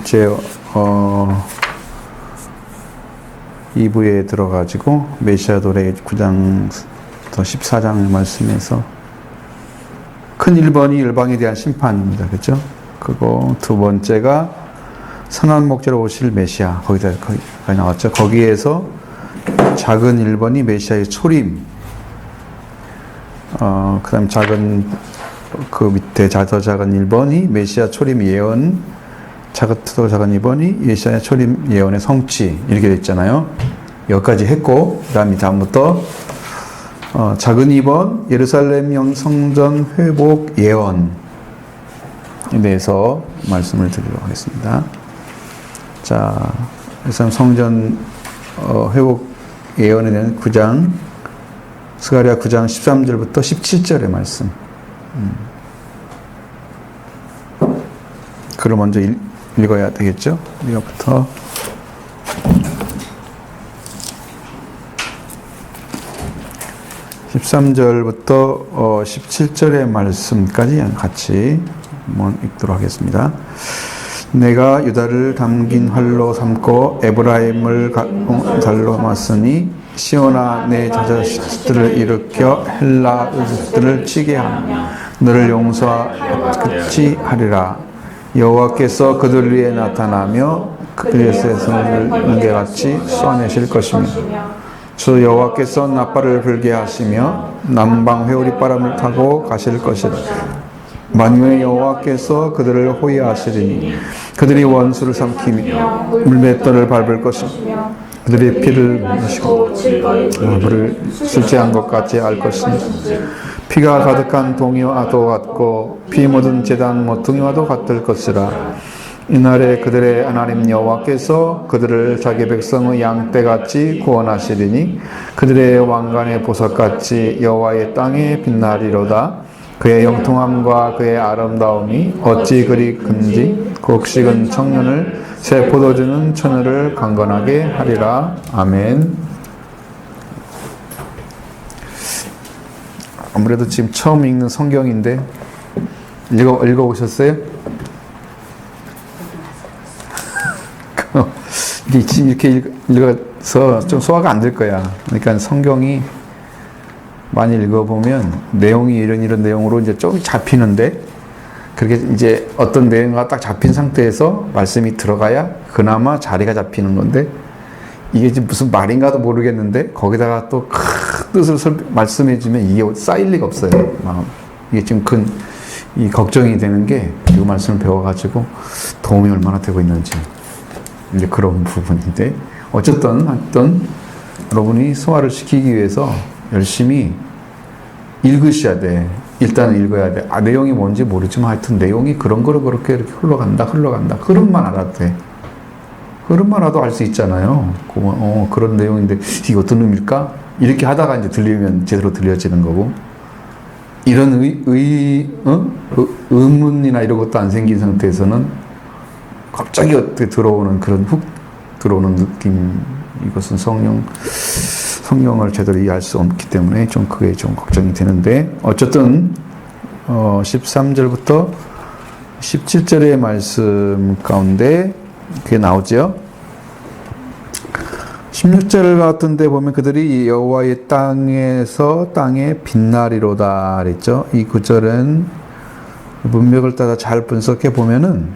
이제 2부에 들어가지고 메시아 도래 9장부터 14장의 말씀에서 큰 1번이 열방에 대한 심판입니다. 그렇죠? 그리고 두 번째가 선한 목자로 오실 메시아, 거기 나왔죠. 거기에서 작은 1번이 메시아의 초림, 그 다음 그 밑에 더 작은 1번이 메시아 초림 예언, 더 작은 2번이 메시아 초림 예언의 성취, 이렇게 됐잖아요. 여기까지 했고, 그 다음에 다음부터 작은 2번 예루살렘 성전 회복 예언에 대해서 말씀을 드리도록 하겠습니다. 자, 예루살렘 성전 회복 예언에 대한 9장, 스가랴 9장 13절부터 17절의 말씀. 글을 먼저 읽어야 되겠죠? 이거부터 13절부터 17절의 말씀까지 같이 한번 읽도록 하겠습니다. 내가 유다를 담긴 활로 삼고 에브라임을 달로 맞으니 시온아 내 자식들을 일으켜 헬라 자식들을 치게 하며 너를 용서하지 하리라. 여호와께서 그들 위에 나타나며 그들의 손을 안개같이 쏘아내실 것이며 주 여호와께서 나팔을 불게 하시며 남방 회오리 바람을 타고 가실 것이라. 만군의 여호와께서 그들을 호위하시리니 그들이 원수를 삼키며 물맷돌을 밟을 것이며 그들의 피를 마시고 물을 술취한 것 같이 알 것이니 피가 가득한 동이와도 같고 피 묻은 제단 모퉁이와도 같을 것이라. 이날에 그들의 하나님 여호와께서 그들을 자기 백성의 양떼같이 구원하시리니 그들의 왕관의 보석같이 여호와의 땅에 빛나리로다. 그의 영통함과 그의 아름다움이 어찌 그리 큰지 곡식은 청년을 새 포도주는 처녀를 강건하게 하리라. 아멘. 아무래도 지금 처음 읽는 성경인데 읽어보셨어요? 지금 이렇게 읽어서 좀 소화가 안 될 거야. 그러니까 성경이 많이 읽어보면 내용이 이런 내용으로 이제 좀 잡히는데, 그렇게 이제 어떤 내용이 딱 잡힌 상태에서 말씀이 들어가야 그나마 자리가 잡히는 건데, 이게 지금 무슨 말인가도 모르겠는데 거기다가 또 큰 뜻을 말씀해주면 이게 쌓일 리가 없어요. 이게 지금 큰 이 걱정이 되는 게 이 말씀을 배워가지고 도움이 얼마나 되고 있는지, 이제 그런 부분인데, 어쨌든 여러분이 소화를 시키기 위해서 열심히 읽으셔야 돼. 일단은 읽어야 돼. 내용이 뭔지 모르지만 하여튼 내용이 그런 거로 그렇게 이렇게 흘러간다. 흐름만 알아도 돼. 흐름만 알아도 알 수 있잖아요. 그런 내용인데 이게 어떤 의미일까? 이렇게 하다가 이제 들리면 제대로 들려지는 거고, 이런 의문이나 이런 것도 안 생긴 상태에서는 갑자기 어떻게 들어오는 그런 훅 들어오는 느낌, 이것은 성령을 제대로 이해할 수 없기 때문에 좀 그게 좀 걱정이 되는데, 어쨌든 13절부터 17절의 말씀 가운데 그게 나오죠. 16절 같은 데 보면 그들이 여호와의 땅에 빛나리로다 그랬죠. 이 구절은 문맥을 따라 잘 분석해 보면은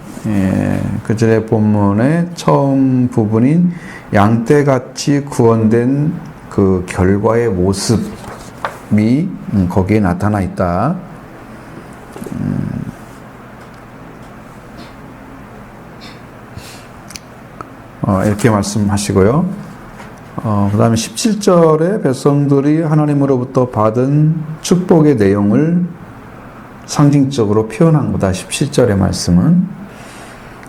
그 절의 본문의 처음 부분인 양떼같이 구원된 그 결과의 모습이 거기에 나타나 있다. 이렇게 말씀하시고요. 그 다음에 17절에 백성들이 하나님으로부터 받은 축복의 내용을 상징적으로 표현한 거다. 17절의 말씀은.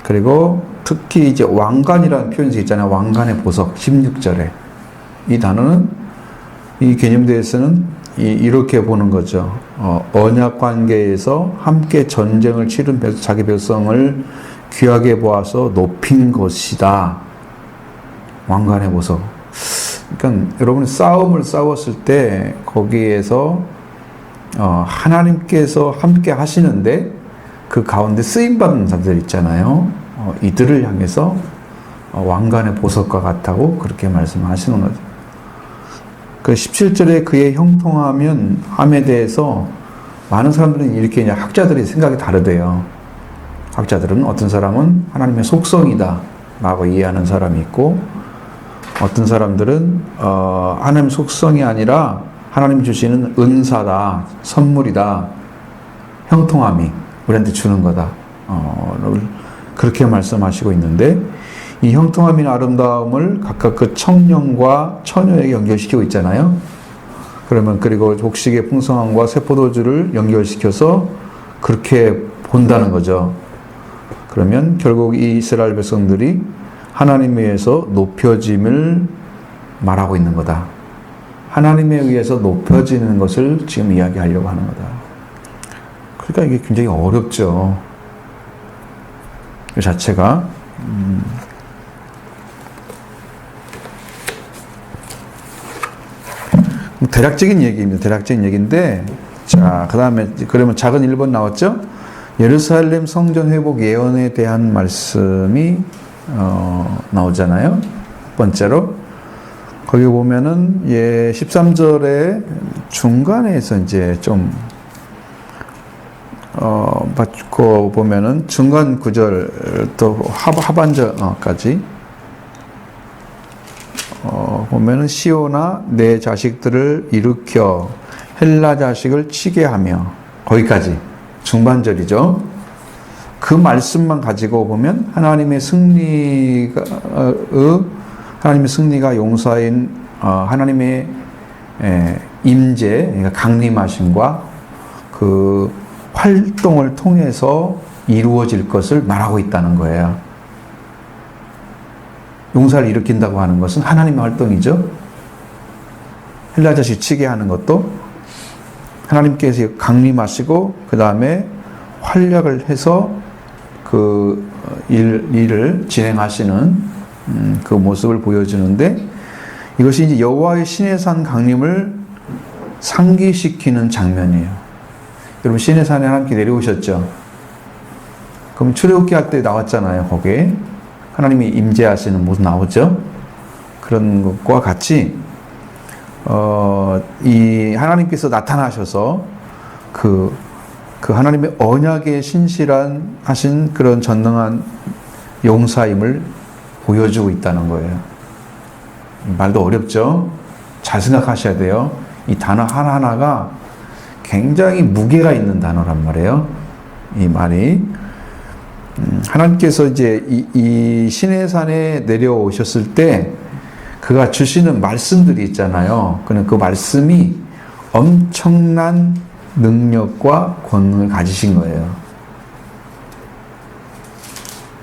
그리고 특히 이제 왕관이라는 표현이 있잖아요. 왕관의 보석. 16절에. 이 단어는, 이 개념대에서는 이렇게 보는 거죠. 언약 관계에서 함께 전쟁을 치른 자기 백성을 귀하게 보아서 높인 것이다. 왕관의 보석. 그러니까 여러분이 싸움을 싸웠을 때 거기에서 하나님께서 함께 하시는데 그 가운데 쓰임받는 자들 있잖아요. 이들을 향해서 왕관의 보석과 같다고 그렇게 말씀하시는 거죠. 그 17절에 그의 형통함에 대해서 많은 사람들은 이렇게 이제 학자들이 생각이 다르대요. 학자들은 어떤 사람은 하나님의 속성이다 라고 이해하는 사람이 있고, 어떤 사람들은 하나님 속성이 아니라 하나님 주시는 은사다, 선물이다, 형통함이 우리한테 주는 거다, 그렇게 말씀하시고 있는데, 이 형통함이나 아름다움을 각각 그 청년과 처녀에게 연결시키고 있잖아요. 그러면 그리고 곡식의 풍성함과 세포도주를 연결시켜서 그렇게 본다는 거죠. 그러면 결국 이 이스라엘 백성들이 하나님에 의해서 높여짐을 말하고 있는 거다. 하나님에 의해서 높여지는 것을 지금 이야기하려고 하는 거다. 그러니까 이게 굉장히 어렵죠. 그 자체가. 대략적인 얘기입니다. 대략적인 얘기인데, 자, 그 다음에, 그러면 작은 1번 나왔죠? 예루살렘 성전 회복 예언에 대한 말씀이, 나오잖아요. 첫 번째로. 거기 보면은, 13절에 중간에서 이제 좀, 받고 보면은 중간 구절 또 하반절까지, 보면은 시온아 내 자식들을 일으켜 헬라 자식을 치게 하며, 거기까지 중반절이죠. 그 말씀만 가지고 보면 하나님의 승리가 용사인 하나님의 임재, 그러니까 강림하심과 그 활동을 통해서 이루어질 것을 말하고 있다는 거예요. 용사를 일으킨다고 하는 것은 하나님의 활동이죠. 헬라 자식 치게 하는 것도 하나님께서 강림하시고 그 다음에 활약을 해서 그 일을 진행하시는 그 모습을 보여주는데, 이것이 이제 여호와의 시내산 강림을 상기시키는 장면이에요. 여러분, 시내산에 하나님께 내려오셨죠? 그럼 출애굽기 할 때 나왔잖아요. 거기에 하나님이 임재하시는 모습 나오죠. 그런 것과 같이 이 하나님께서 나타나셔서 그 하나님의 언약에 신실한 하신 그런 전능한 용사임을 보여주고 있다는 거예요. 말도 어렵죠? 잘 생각하셔야 돼요. 이 단어 하나하나가 굉장히 무게가 있는 단어란 말이에요. 이 말이. 하나님께서 이제 이 시내산에 내려오셨을 때 그가 주시는 말씀들이 있잖아요. 그 말씀이 엄청난 능력과 권능을 가지신 거예요.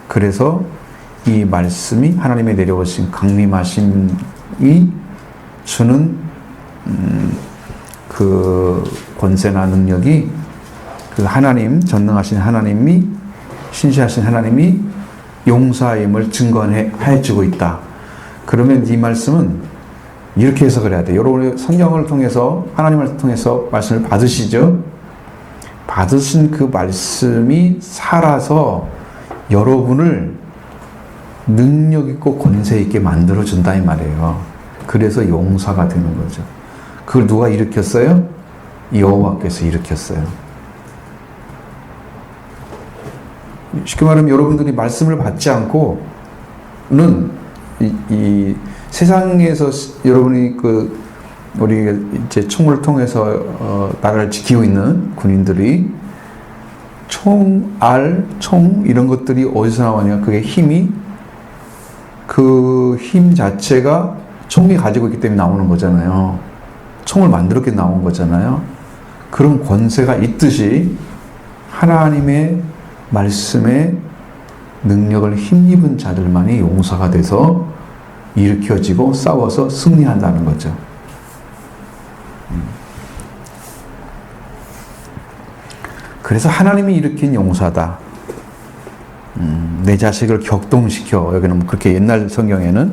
그래서 이 말씀이 하나님의 내려오신 강림하심이 주는 그 권세나 능력이 그 하나님, 전능하신 하나님이, 신실하신 하나님이 용사임을 증거해 주고 있다. 그러면 이 말씀은 이렇게 해석을 해야 돼요. 여러분 성경을 통해서, 하나님을 통해서 말씀을 받으시죠? 받으신 그 말씀이 살아서 여러분을 능력 있고 권세 있게 만들어 준다 이 말이에요. 그래서 용사가 되는 거죠. 그걸 누가 일으켰어요? 여호와께서 일으켰어요. 쉽게 말하면 여러분들이 말씀을 받지 않고는 이 세상에서 여러분이 우리 이제 총을 통해서 나라를 지키고 있는 군인들이 총 이런 것들이 어디서 나오냐? 그게 힘이, 그 힘 자체가 총이 가지고 있기 때문에 나오는 거잖아요. 총을 만들었기 때문에 나온 거잖아요. 그런 권세가 있듯이 하나님의 말씀에 능력을 힘입은 자들만이 용사가 돼서 일으켜지고 싸워서 승리한다는 거죠. 그래서 하나님이 일으킨 용사다. 내 자식을 격동시켜. 여기는 그렇게 옛날 성경에는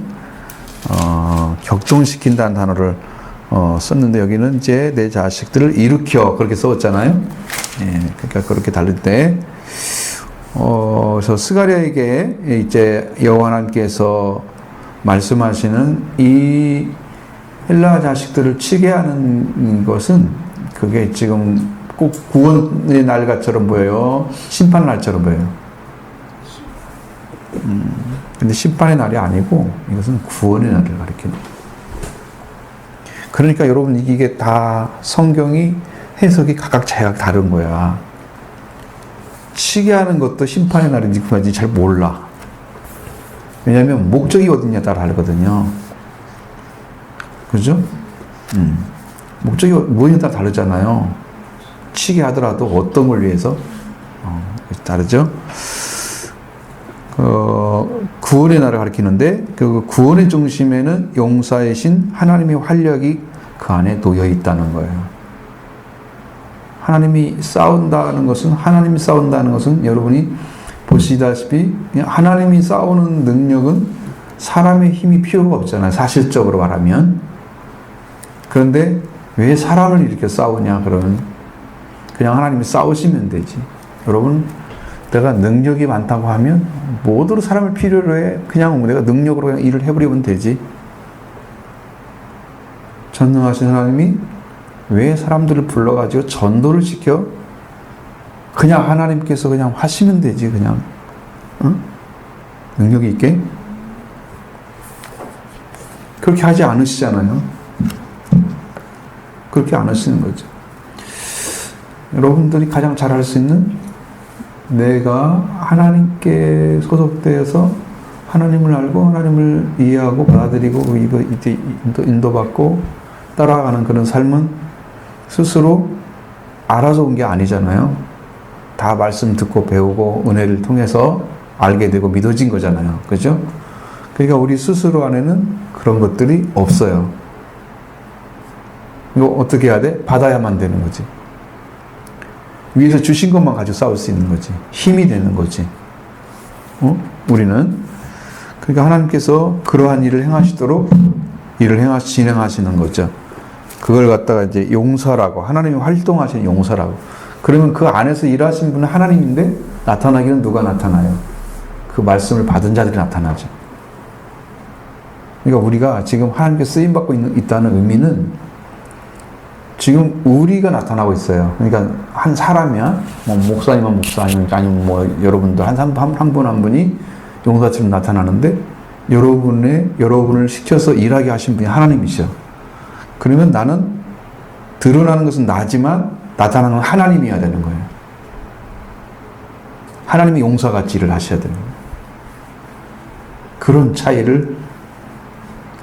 격동시킨다는 단어를 썼는데, 여기는 이제 내 자식들을 일으켜 그렇게 썼잖아요. 그러니까 그렇게 다를 때 그래서 스가랴에게 이제 여호와 하나님께서 말씀하시는 이 헬라 자식들을 치게 하는 것은 그게 지금 꼭 구원의 날같처럼 보여요. 심판의 날처럼 보여요. 근데 심판의 날이 아니고 이것은 구원의 날을 가리키는 거예요. 그러니까 여러분 이게 다 성경이 해석이 각각 제각 다른 거야. 치게 하는 것도 심판의 날인지 그건지 잘 몰라. 왜냐하면 목적이 어디냐에 따라 다르거든요. 그죠? 목적이 무엇에 따라 다르잖아요. 치게 하더라도 어떤 걸 위해서 다르죠. 구원의 날을 가리키는데 그 구원의 중심에는 용사의 신 하나님의 활력이 그 안에 놓여 있다는 거예요. 하나님이 싸운다는 것은 여러분이 보시다시피 하나님이 싸우는 능력은 사람의 힘이 필요가 없잖아요. 사실적으로 말하면. 그런데 왜 사람을 이렇게 싸우냐 그러면 그냥 하나님이 싸우시면 되지. 여러분 내가 능력이 많다고 하면 뭐든 사람을 필요로 해. 그냥 내가 능력으로 그냥 일을 해버리면 되지. 전능하신 하나님이 왜 사람들을 불러가지고 전도를 시켜? 그냥 하나님께서 그냥 하시면 되지. 그냥 응? 능력이 있게 그렇게 하지 않으시잖아요. 그렇게 안 하시는 거죠. 여러분들이 가장 잘 할 수 있는 내가 하나님께 소속되어서 하나님을 알고 하나님을 이해하고 받아들이고 인도받고 따라가는 그런 삶은 스스로 알아서 온 게 아니잖아요. 다 말씀 듣고 배우고 은혜를 통해서 알게 되고 믿어진 거잖아요. 그죠? 그러니까 우리 스스로 안에는 그런 것들이 없어요. 이거 어떻게 해야 돼? 받아야만 되는 거지. 위에서 주신 것만 가지고 싸울 수 있는 거지. 힘이 되는 거지. 우리는. 그러니까 하나님께서 그러한 일을 행하시도록 진행하시는 거죠. 그걸 갖다가 이제 용사라고, 하나님이 활동하시는 용사라고. 그러면 그 안에서 일하신 분은 하나님인데 나타나기는 누가 나타나요? 그 말씀을 받은 자들이 나타나죠. 그러니까 우리가 지금 하나님께 쓰임받고 있다는 의미는 지금 우리가 나타나고 있어요. 그러니까 한 사람이야, 뭐 목사님은 목사님, 아니면 뭐 여러분도 한 분 한 분이 용사처럼 나타나는데 여러분을 시켜서 일하게 하신 분이 하나님이셔. 그러면 나는 드러나는 것은 나지만 나타나는 건 하나님이어야 되는 거예요. 하나님이 용사같이 일을 하셔야 되는 거예요. 그런 차이를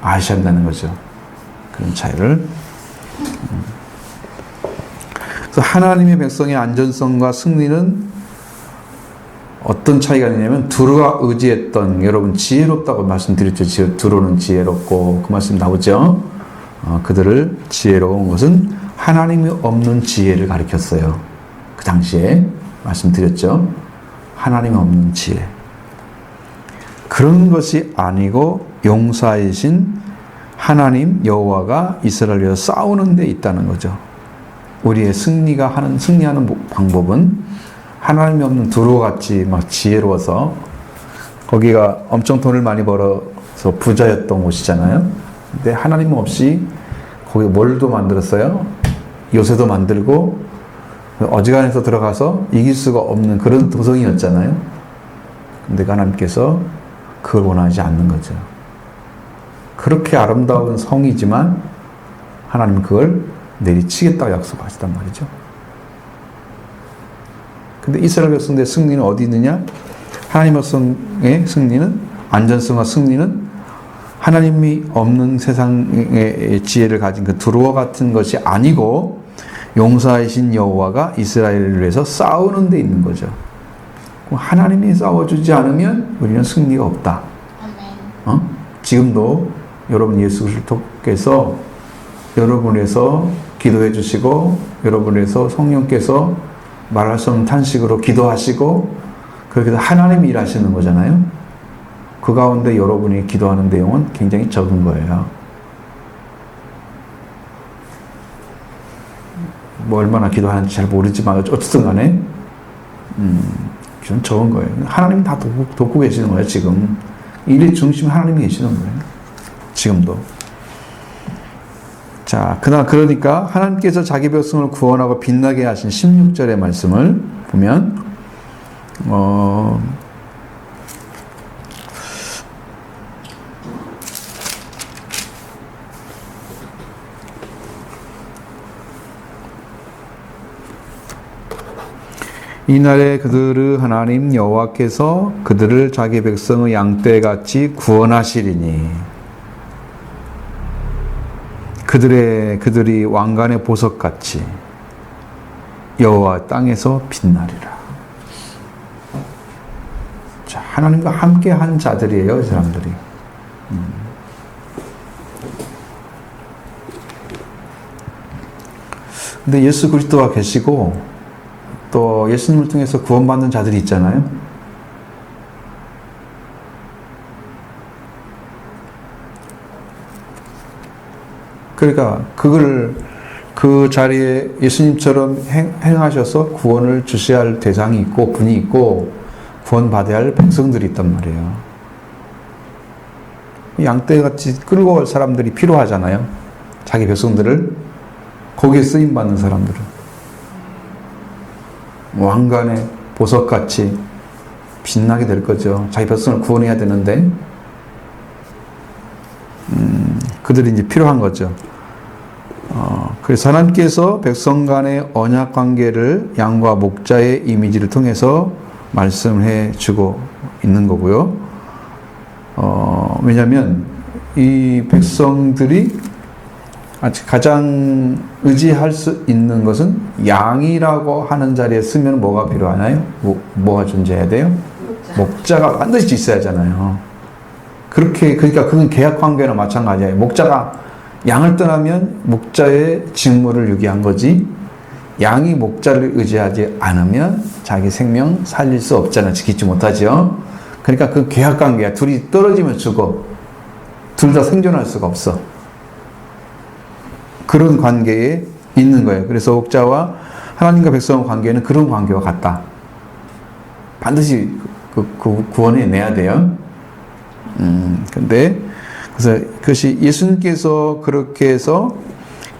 아셔야 한다는 거죠. 그런 차이를. 그래서 하나님의 백성의 안전성과 승리는 어떤 차이가 있냐면 두루가 의지했던, 여러분 지혜롭다고 말씀드렸죠. 두루는 지혜롭고 그 말씀 나오죠. 그들을 지혜로운 것은 하나님이 없는 지혜를 가리켰어요. 그 당시에 말씀드렸죠. 하나님 없는 지혜. 그런 것이 아니고 용사이신 하나님 여호와가 이스라엘을 위해서 싸우는 데 있다는 거죠. 우리의 승리하는 방법은 하나님이 없는 두루같이 막 지혜로워서, 거기가 엄청 돈을 많이 벌어서 부자였던 곳이잖아요. 근데 하나님 없이 거기 뭘도 만들었어요? 요새도 만들고 어지간해서 들어가서 이길 수가 없는 그런 도성이었잖아요. 근데 하나님께서 그걸 원하지 않는 거죠. 그렇게 아름다운 성이지만 하나님은 그걸 내리치겠다고 약속하시단 말이죠. 근데 이스라엘 백성들의 승리는 어디 있느냐? 하나님 백성의 승리는, 안전성과 승리는 하나님이 없는 세상의 지혜를 가진 그 두루와 같은 것이 아니고 용사이신 여호와가 이스라엘을 위해서 싸우는 데 있는 거죠. 하나님이 싸워주지 않으면 우리는 승리가 없다. 지금도 여러분 예수 그리스도께서 여러분에서 기도해 주시고 여러분에서 성령께서 말할 수 없는 탄식으로 기도하시고 그렇게 해서 하나님이 일하시는 거잖아요. 그 가운데 여러분이 기도하는 내용은 굉장히 적은 거예요. 뭐 얼마나 기도하는지 잘 모르지만 어쨌든 간에 좀 적은 거예요. 하나님이 다 돕고 계시는 거예요, 지금. 일의 중심에 하나님이 계시는 거예요. 지금도. 자, 그러니까 하나님께서 자기 백성을 구원하고 빛나게 하신 16절의 말씀을 보면, 이날에 그들의 하나님 여호와께서 그들을 자기 백성의 양떼같이 구원하시리니 그들이 왕관의 보석같이 여호와 땅에서 빛나리라. 자, 하나님과 함께 한 자들이에요, 이 사람들이. 근데 예수 그리스도가 계시고 또 예수님을 통해서 구원받는 자들이 있잖아요. 그러니까 그 자리에 예수님처럼 행하셔서 구원을 주셔야 할 대상이 있고 분이 있고 구원받아야 할 백성들이 있단 말이에요. 양떼같이 끌고 갈 사람들이 필요하잖아요. 자기 백성들을 거기에 쓰임받는 사람들은. 왕관의 보석같이 빛나게 될 거죠. 자기 백성을 구원해야 되는데 그들이 이제 필요한 거죠. 그래서 하나님께서 백성 간의 언약 관계를 양과 목자의 이미지를 통해서 말씀해 주고 있는 거고요. 왜냐하면 이 백성들이 가장 의지할 수 있는 것은 양이라고 하는 자리에 쓰면 뭐가 필요하나요? 뭐가 존재해야 돼요? 목자가 반드시 있어야 하잖아요. 그러니까 그건 계약 관계나 마찬가지예요. 목자가 양을 떠나면 목자의 직무를 유기한 거지, 양이 목자를 의지하지 않으면 자기 생명 살릴 수 없잖아요. 지키지 못하죠. 그러니까 그 계약 관계야. 둘이 떨어지면 죽어. 둘 다 생존할 수가 없어. 그런 관계에 있는 거예요. 그래서 목자와 하나님과 백성의 관계는 그런 관계와 같다. 반드시 구원해 내야 돼요. 그래서 그것이 예수님께서 그렇게 해서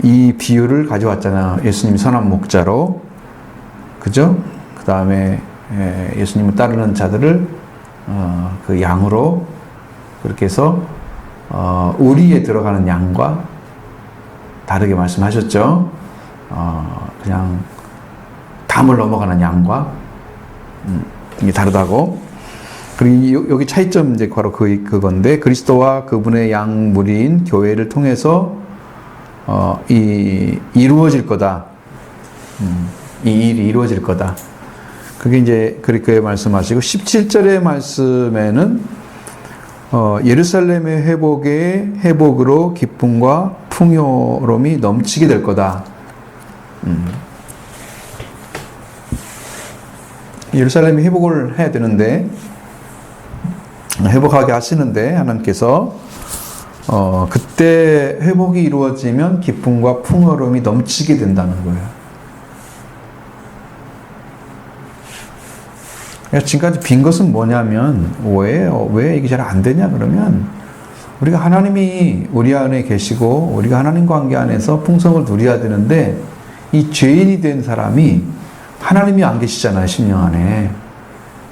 이 비유를 가져왔잖아요. 예수님이 선한 목자로, 그죠? 그 다음에 예수님을 따르는 자들을 그 양으로 그렇게 해서 우리에 들어가는 양과 다르게 말씀하셨죠. 그냥 담을 넘어가는 양과 이게 다르다고. 그리고 여기 차이점 이제 바로 그건데, 그리스도와 그분의 양 무리인 교회를 통해서 이루어질 거다. 이 일이 이루어질 거다. 그게 이제 그렇게 말씀하시고, 17절의 말씀에는 예루살렘의 회복으로 기쁨과 풍요로움이 넘치게 될 거다. 예루살렘이 회복을 해야 되는데, 회복하게 하시는데, 하나님께서 그때 회복이 이루어지면 기쁨과 풍요로움이 넘치게 된다는 거예요. 지금까지 빈 것은 뭐냐면, 왜 이게 잘 안 되냐 그러면, 우리가 하나님이 우리 안에 계시고 우리가 하나님 관계 안에서 풍성을 누려야 되는데, 이 죄인이 된 사람이 하나님이 안 계시잖아요. 심령 안에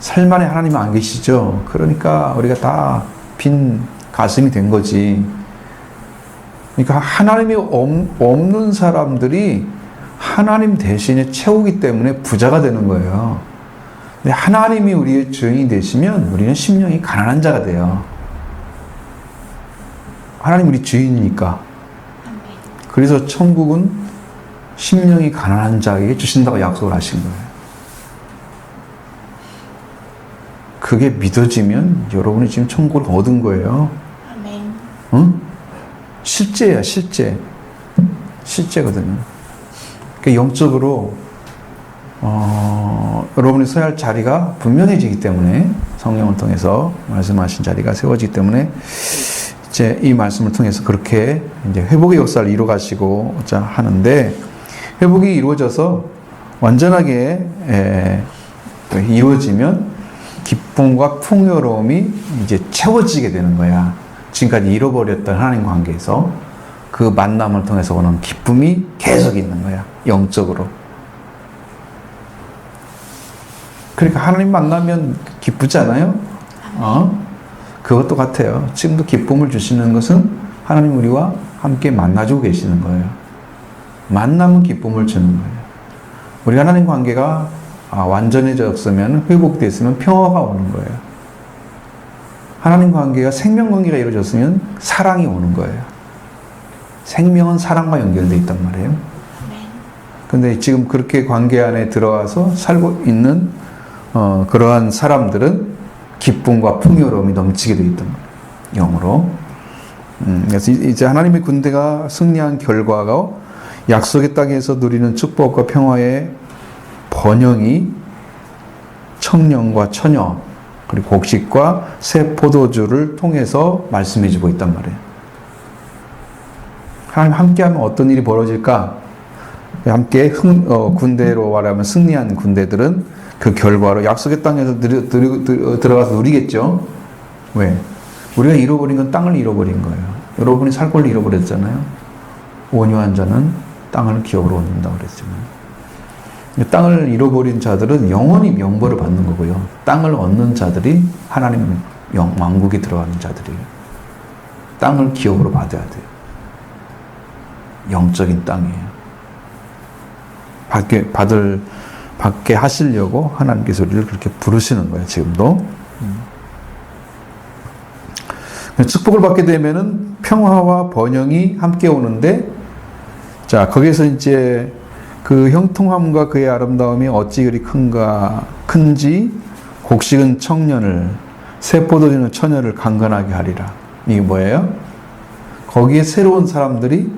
삶 안에 하나님이 안 계시죠. 그러니까 우리가 다 빈 가슴이 된 거지. 그러니까 하나님이 없는 사람들이 하나님 대신에 채우기 때문에 부자가 되는 거예요. 근데 하나님이 우리의 주인이 되시면 우리는 심령이 가난한 자가 돼요. 하나님 우리 주인이니까. 그래서 천국은 심령이 가난한 자에게 주신다고 약속을 하신 거예요. 그게 믿어지면 여러분이 지금 천국을 얻은 거예요. 아멘. 응? 실제야, 실제. 실제거든요. 그러니까 영적으로 여러분이 서야 할 자리가 분명해지기 때문에, 성령을 통해서 말씀하신 자리가 세워지기 때문에 이제 이 말씀을 통해서 그렇게 이제 회복의 역사를 이루어 가시고자 하는데, 회복이 이루어져서 완전하게 이루어지면 기쁨과 풍요로움이 이제 채워지게 되는 거야. 지금까지 잃어버렸던 하나님 관계에서 그 만남을 통해서 오는 기쁨이 계속 있는 거야. 영적으로. 그러니까 하나님 만나면 기쁘잖아요. 그것도 같아요. 지금도 기쁨을 주시는 것은 하나님 우리와 함께 만나주고 계시는 거예요. 만남은 기쁨을 주는 거예요. 우리 하나님 관계가 완전해졌으면, 회복됐으면 평화가 오는 거예요. 하나님 관계가 생명 관계가 이루어졌으면 사랑이 오는 거예요. 생명은 사랑과 연결되어 있단 말이에요. 근데 지금 그렇게 관계 안에 들어와서 살고 있는 그러한 사람들은 기쁨과 풍요로움이 넘치게 되어 있단 말이에요. 영으로. 그래서 이제 하나님의 군대가 승리한 결과가 약속의 땅에서 누리는 축복과 평화의 번영이 청년과 처녀 그리고 곡식과 새 포도주를 통해서 말씀해주고 있단 말이에요. 하나님 함께하면 어떤 일이 벌어질까? 함께 군대로 말하면 승리한 군대들은 그 결과로 약속의 땅에서 들어가서 누리겠죠. 왜? 우리가 잃어버린 건 땅을 잃어버린 거예요. 여러분이 살 걸 잃어버렸잖아요. 온유한 자는 땅을 기업으로 얻는다고 그랬지만, 땅을 잃어버린 자들은 영원히 명벌을 받는 거고요. 땅을 얻는 자들이 하나님 왕국에 들어가는 자들이에요. 땅을 기업으로 받아야 돼요. 영적인 땅이에요. 받게 하시려고 하나님께서 우리를 그렇게 부르시는 거예요. 지금도. 축복을 받게 되면은 평화와 번영이 함께 오는데, 자, 거기서 이제 그 형통함과 그의 아름다움이 어찌 그리 큰지 곡식은 청년을, 새 포도주는 처녀를 강건하게 하리라. 이게 뭐예요? 거기에 새로운 사람들이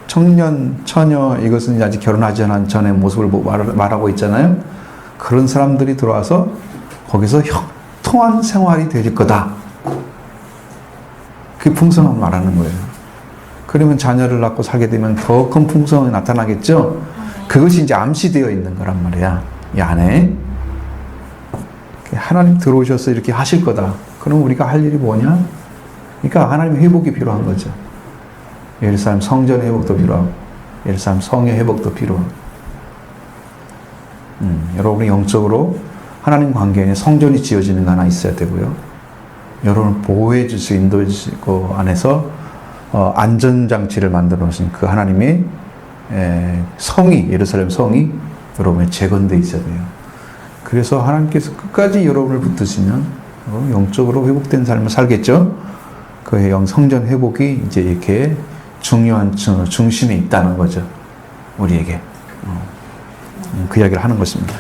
청년, 처녀, 이것은 아직 결혼하지 않은 전의 모습을 말하고 있잖아요. 그런 사람들이 들어와서 거기서 형통한 생활이 될 거다. 그 풍성함을 말하는 거예요. 그러면 자녀를 낳고 살게 되면 더 큰 풍성함이 나타나겠죠? 그것이 이제 암시되어 있는 거란 말이야. 이 안에. 하나님 들어오셔서 이렇게 하실 거다. 그럼 우리가 할 일이 뭐냐? 그러니까 하나님의 회복이 필요한 거죠. 예루살렘 성전의 회복도 필요하고, 예루살렘 성의 회복도 필요하고. 여러분이 영적으로 하나님 관계에 성전이 지어지는 거 하나 있어야 되고요. 여러분을 보호해 주시고 인도해 주시고 안에서 안전장치를 만들어 놓으신 그 하나님의 성이, 예루살렘 성이 여러분의 재건되어 있어야 돼요. 그래서 하나님께서 끝까지 여러분을 붙드시면 영적으로 회복된 삶을 살겠죠. 그 성전 회복이 이제 이렇게 중요한 중심에 있다는 거죠. 우리에게. 그 이야기를 하는 것입니다.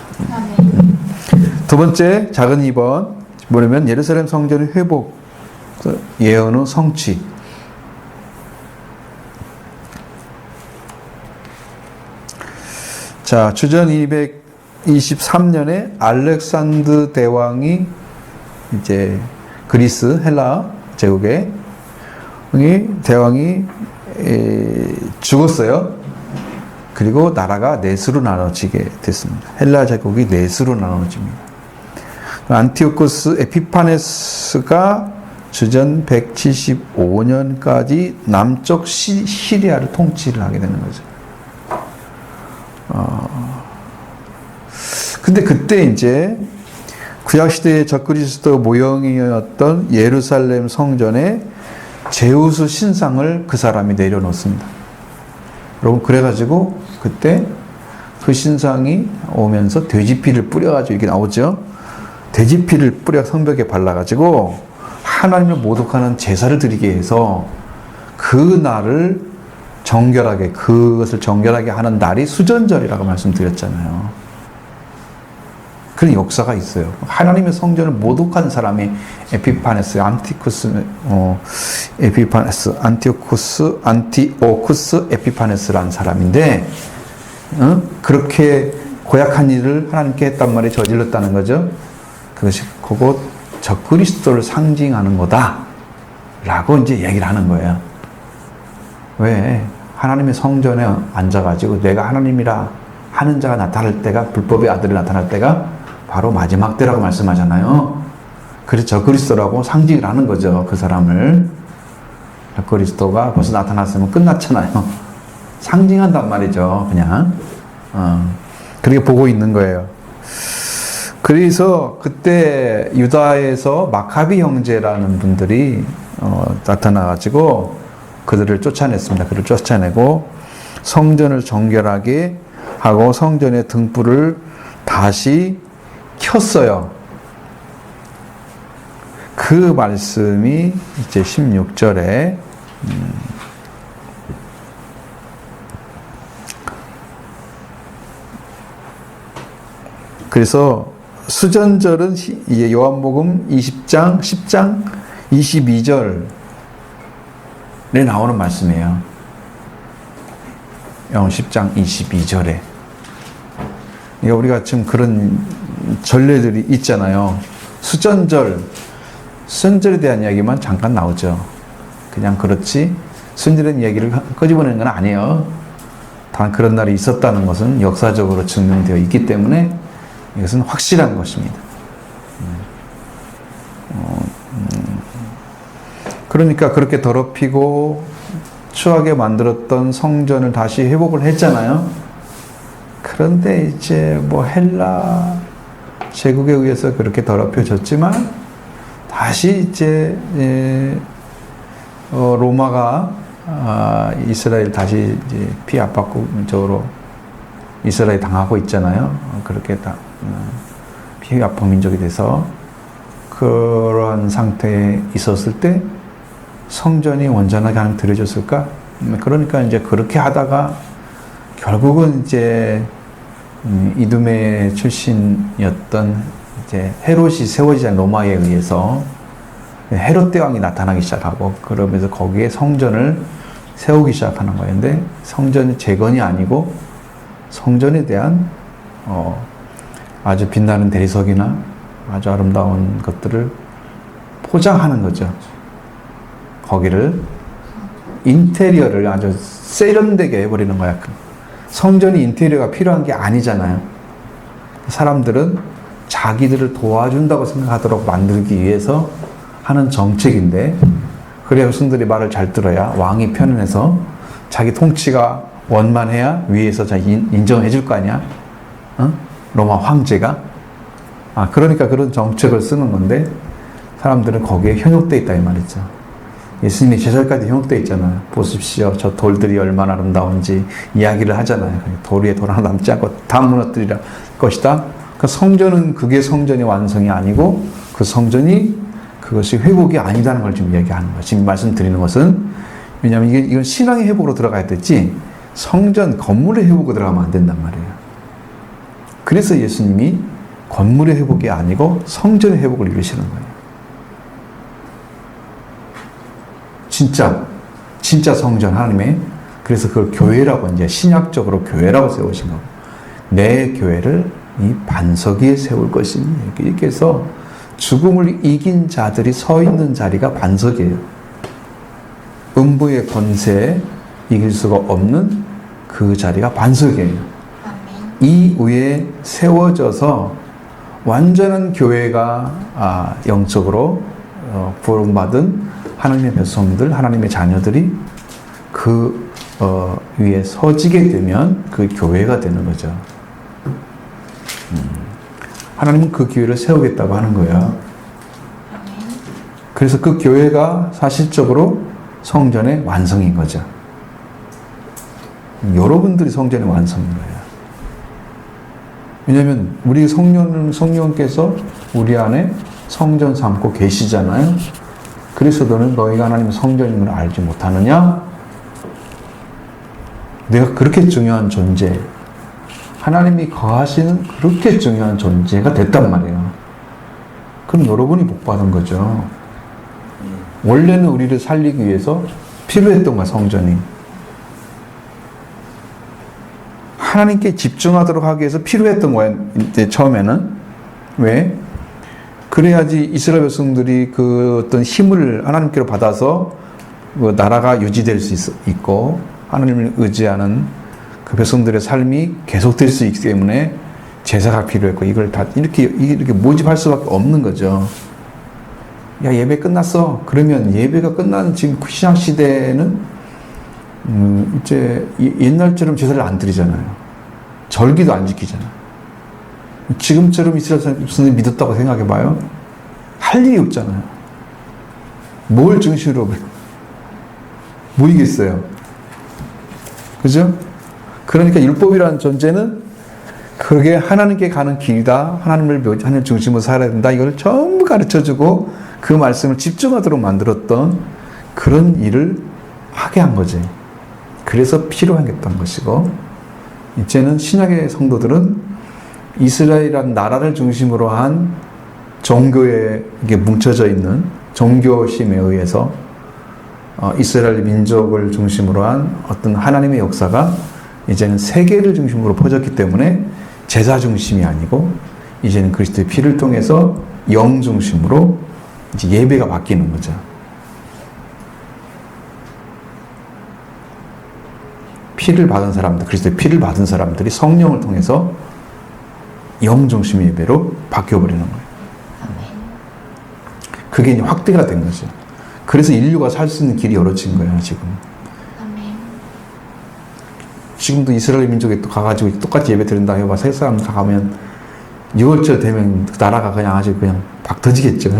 두 번째, 작은 2번. 뭐냐면 예루살렘 성전의 회복, 예언의 성취. 자, 주전 223년에 알렉산드 대왕이 이제 그리스 헬라 제국의 대왕이 죽었어요. 그리고 나라가 넷으로 나눠지게 됐습니다. 헬라 제국이 넷으로 나눠집니다. 안티오코스 에피파네스가 주전 175년까지 남쪽 시리아를 통치를 하게 되는 거죠. 근데 그때 이제 구약시대의 적그리스도 모형이었던 예루살렘 성전에 제우스 신상을 그 사람이 내려놓습니다. 여러분, 그래가지고 그때 그 신상이 오면서 돼지피를 뿌려가지고 이게 나오죠. 돼지피를 뿌려 성벽에 발라가지고 하나님을 모독하는 제사를 드리게 해서 그 날을 정결하게, 그것을 정결하게 하는 날이 수전절이라고 말씀드렸잖아요. 그런 역사가 있어요. 하나님의 성전을 모독한 사람이 안티오쿠스 에피파네스라는 사람인데, 그렇게 고약한 일을 하나님께 했단 말에 저질렀다는 거죠. 그것이 곧 적그리스도를 상징하는 거다 라고 이제 얘기를 하는 거예요. 왜? 하나님의 성전에 앉아가지고 내가 하나님이라 하는 자가 나타날 때가, 불법의 아들이 나타날 때가 바로 마지막 때라고 말씀하잖아요. 그래서 적그리스도라고 상징을 하는 거죠. 그 사람을. 적그리스도가 벌써 나타났으면 끝났잖아요. 상징한단 말이죠. 그냥 그렇게 보고 있는 거예요. 그래서 그때 유다에서 마카비 형제라는 분들이 나타나가지고 그들을 쫓아냈습니다. 그를 쫓아내고 성전을 정결하게 하고 성전의 등불을 다시 켰어요. 그 말씀이 이제 16절에 그래서 수전절은 이제 요한복음 20장, 10장, 22절에 나오는 말씀이에요. 요한 10장 22절에. 그러니까 우리가 지금 그런 전례들이 있잖아요. 수전절에 대한 이야기만 잠깐 나오죠. 그냥 그렇지 수전절의 이야기를 끄집어내는 건 아니에요. 단 그런 날이 있었다는 것은 역사적으로 증명되어 있기 때문에 이것은 확실한 것입니다. 그러니까 그렇게 더럽히고 추하게 만들었던 성전을 다시 회복을 했잖아요. 그런데 이제 뭐 헬라 제국에 의해서 그렇게 더럽혀졌지만 다시 이제 로마가 이스라엘 다시 이제 피압박국적으로 이스라엘 당하고 있잖아요. 그렇게 다 피압박 민족이 돼서 그러한 상태에 있었을 때 성전이 온전하게 하나님 드려졌을까? 그러니까 이제 그렇게 하다가 결국은 이제 이두메 출신이었던 이제 헤롯이 세워지자 로마에 의해서 헤롯 대왕이 나타나기 시작하고 그러면서 거기에 성전을 세우기 시작하는 거예요. 근데 성전이 재건이 아니고 성전에 대한 아주 빛나는 대리석이나 아주 아름다운 것들을 포장하는 거죠. 거기를 인테리어를 아주 세련되게 해버리는 거야. 성전이 인테리어가 필요한 게 아니잖아요. 사람들은 자기들을 도와준다고 생각하도록 만들기 위해서 하는 정책인데, 그래야 백성들이 말을 잘 들어야 왕이 편안해서 자기 통치가 원만해야 위에서 자기 인정해 줄 거 아니야? 로마 황제가? 그러니까 그런 정책을 쓰는 건데 사람들은 거기에 현혹되어 있다 이 말이죠. 예수님이 제절까지 현혹되어 있잖아요. 보십시오. 저 돌들이 얼마나 아름다운지 이야기를 하잖아요. 돌 위에 돌 하나 남지 않고 다 무너뜨릴 것이다. 그 성전은 그게 성전의 완성이 아니고 그 성전이 그것이 회복이 아니다는 걸 지금 얘기하는 거예요. 지금 말씀드리는 것은 왜냐하면 이건 신앙의 회복으로 들어가야 됐지 성전 건물의 회복으로 들어가면 안 된단 말이에요. 그래서 예수님이 건물의 회복이 아니고 성전의 회복을 이루시는 거예요. 진짜 성전 하나님의, 그래서 그걸 교회라고 이제 신약적으로 교회라고 세우신 거고, 내 교회를 이 반석 위에 세울 것이니, 이렇게 해서 죽음을 이긴 자들이 서 있는 자리가 반석이에요. 음부의 권세에 이길 수가 없는 그 자리가 반석이에요. 이 위에 세워져서 완전한 교회가 영적으로 부름받은 하나님의 백성들, 하나님의 자녀들이 그 위에 서지게 되면 그 교회가 되는 거죠. 하나님은 그 교회를 세우겠다고 하는 거야. 그래서 그 교회가 사실적으로 성전의 완성인 거죠. 여러분들이 성전의 완성인 거예요. 왜냐하면 우리 성령께서 우리 안에 성전 삼고 계시잖아요. 그래서 너희가 하나님의 성전인 걸 알지 못하느냐? 내가 그렇게 중요한 존재, 하나님이 거하시는 그렇게 중요한 존재가 됐단 말이에요. 그럼 여러분이 복받은 거죠. 원래는 우리를 살리기 위해서 필요했던 거야, 성전이. 하나님께 집중하도록 하기 위해서 필요했던 거야, 이제 처음에는. 왜? 그래야지 이스라엘 백성들이 그 어떤 힘을 하나님께로 받아서 그 나라가 유지될 수 있고 하나님을 의지하는 그 백성들의 삶이 계속될 수 있기 때문에 제사가 필요했고 이걸 다 이렇게 모집할 수밖에 없는 거죠. 야, 예배 끝났어. 그러면 예배가 끝난 지금 그 신약 시대에는 이제 옛날처럼 제사를 안 드리잖아요. 절기도 안 지키잖아요. 지금처럼 이스라엘 사람들이 믿었다고 생각해봐요. 할 일이 없잖아요. 뭘 중심으로 모이겠어요. 그죠? 그러니까 율법이라는 존재는 그게 하나님께 가는 길이다. 하나님 중심으로 살아야 된다. 이걸 전부 가르쳐주고 그 말씀을 집중하도록 만들었던 그런 일을 하게 한 거지. 그래서 필요하겠다는 것이고, 이제는 신약의 성도들은 이스라엘이라는 나라를 중심으로 한 종교에 이게 뭉쳐져 있는 종교심에 의해서 이스라엘 민족을 중심으로 한 어떤 하나님의 역사가 이제는 세계를 중심으로 퍼졌기 때문에 제사 중심이 아니고 이제는 그리스도의 피를 통해서 영 중심으로 이제 예배가 바뀌는 거죠. 피를 받은 사람들, 그리스도의 피를 받은 사람들이 성령을 통해서 영 중심의 예배로 바뀌어버리는 거예요. 그게 이제 확대가 된 거죠. 그래서 인류가 살 수 있는 길이 열어진 거예요, 지금. 지금도 이스라엘 민족에 또 가가지고 똑같이 예배 드린다 해봐. 세 사람 다 가면 6월절 되면 그 나라가 그냥 아주 그냥 박 터지겠죠.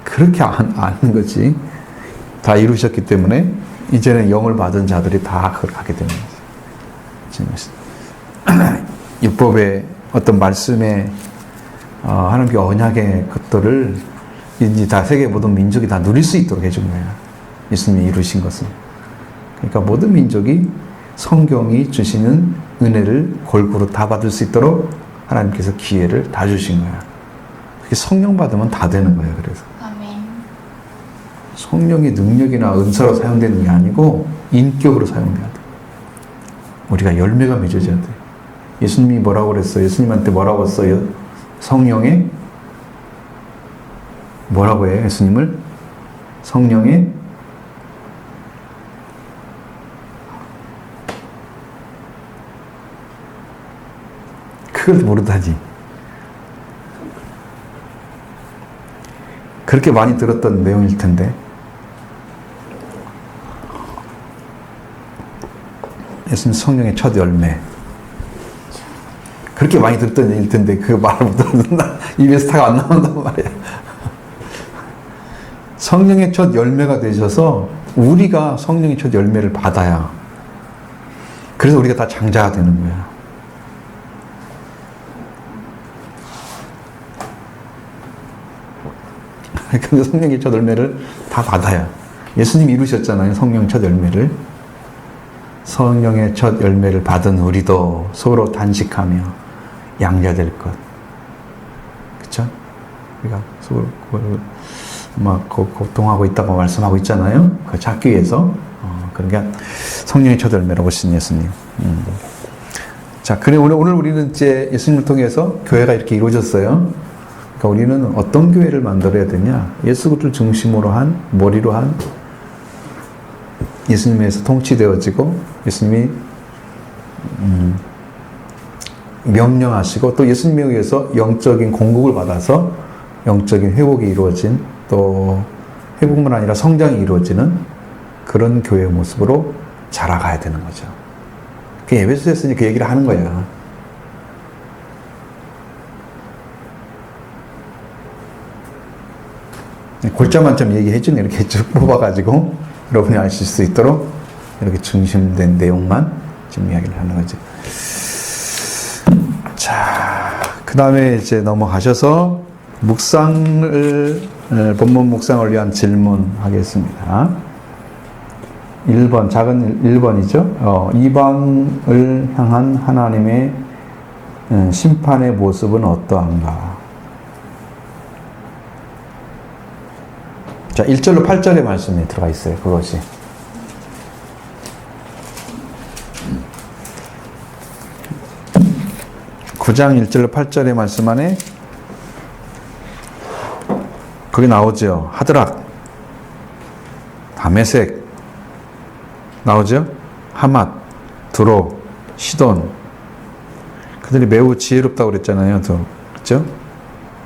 그렇게 아는 거지. 다 이루셨기 때문에 이제는 영을 받은 자들이 다 그걸 하게 되는 거죠. 율법의 어떤 말씀의 하나님의 언약의 것들을 이제 다 세계 모든 민족이 다 누릴 수 있도록 해준 거야. 예수님이 이루신 것은. 그러니까 모든 민족이 성경이 주시는 은혜를 골고루 다 받을 수 있도록 하나님께서 기회를 다 주신 거야. 그게 성령 받으면 다 되는 거예요. 그래서 성령의 능력이나 은사로 사용되는 게 아니고 인격으로 사용돼야 돼. 우리가 열매가 맺어져야 돼. 예수님이 뭐라고 그랬어요? 예수님한테 뭐라고 했어요? 성령의 뭐라고 해요? 예수님을 성령의 그걸 모르다니. 그렇게 많이 들었던 내용일 텐데. 예수님 성령의 첫 열매. 그렇게 많이 들었던 얘기일 텐데 그 말을 못 들었나? 입에서 다 안 나온단 말이야. 성령의 첫 열매가 되셔서 우리가 성령의 첫 열매를 받아야. 그래서 우리가 다 장자가 되는 거야. 그러니까 성령의 첫 열매를 다 받아야. 예수님이 이루셨잖아요. 성령 첫 열매를. 성령의 첫 열매를 받은 우리도 서로 단식하며 양자될 것. 그쵸? 우리가 서로 막 고통하고 있다고 말씀하고 있잖아요. 그걸 찾기 위해서. 그러니까 성령의 첫 열매라고 하신 예수님. 자, 그래 오늘 우리는 이제 예수님을 통해서 교회가 이렇게 이루어졌어요. 그러니까 우리는 어떤 교회를 만들어야 되냐? 예수를 중심으로 한, 머리로 한, 예수님에서 통치되어지고, 예수님이, 명령하시고, 또 예수님에 의해서 영적인 공급을 받아서 영적인 회복이 이루어진, 또 회복만 아니라 성장이 이루어지는 그런 교회의 모습으로 자라가야 되는 거죠. 그 에베소서에서 그 얘기를 하는 거야. 골자만점 얘기해주네. 이렇게 쭉 뽑아가지고 여러분이 아실 수 있도록 이렇게 중심된 내용만 지금 이야기를 하는 거죠. 자, 그 다음에 이제 넘어가셔서 본문 묵상을 위한 질문 하겠습니다. 1번, 작은 1번이죠. 2번을 향한 하나님의 심판의 모습은 어떠한가? 자, 1절로 8절의 말씀이 들어가 있어요. 그것이. 구장 1절로 8절의 말씀 안에 거기 나오죠. 하드락, 다메섹 나오죠. 하맛, 두로, 시돈. 그 그들이 매우 지혜롭다고 그랬잖아요. 그렇죠?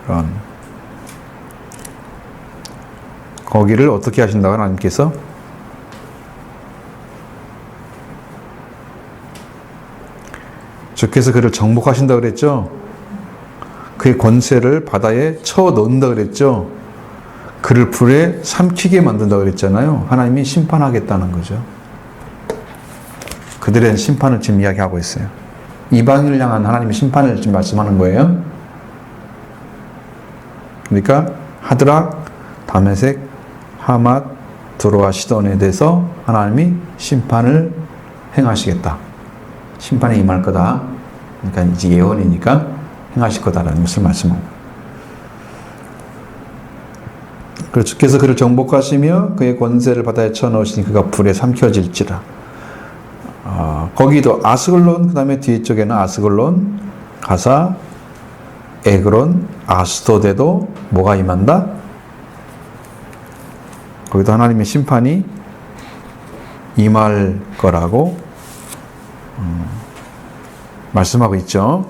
그런 거기를 어떻게 하신다고 하나님께서 주께서 그를 정복하신다고 그랬죠. 그의 권세를 바다에 쳐 넣는다고 그랬죠. 그를 불에 삼키게 만든다고 그랬잖아요. 하나님이 심판하겠다는 거죠. 그들에 대한 심판을 지금 이야기하고 있어요. 이방인을 향한 하나님의 심판을 지금 말씀하는 거예요. 그러니까 하드락, 다메섹, 하맛, 두로와 시돈에 대해서 하나님이 심판을 행하시겠다. 심판에 임할 거다. 그러니까 이제 예언이니까 행하실 거다라는 것을 말씀합니다. 그래서 주께서 그를 정복하시며 그의 권세를 바다에 쳐넣으시니 그가 불에 삼켜질지라. 거기도 아스글론, 그 다음에 뒤쪽에는 아스글론, 가사, 에그론, 아스도데도 뭐가 임한다? 거기도 하나님의 심판이 임할 거라고 말씀하고 있죠.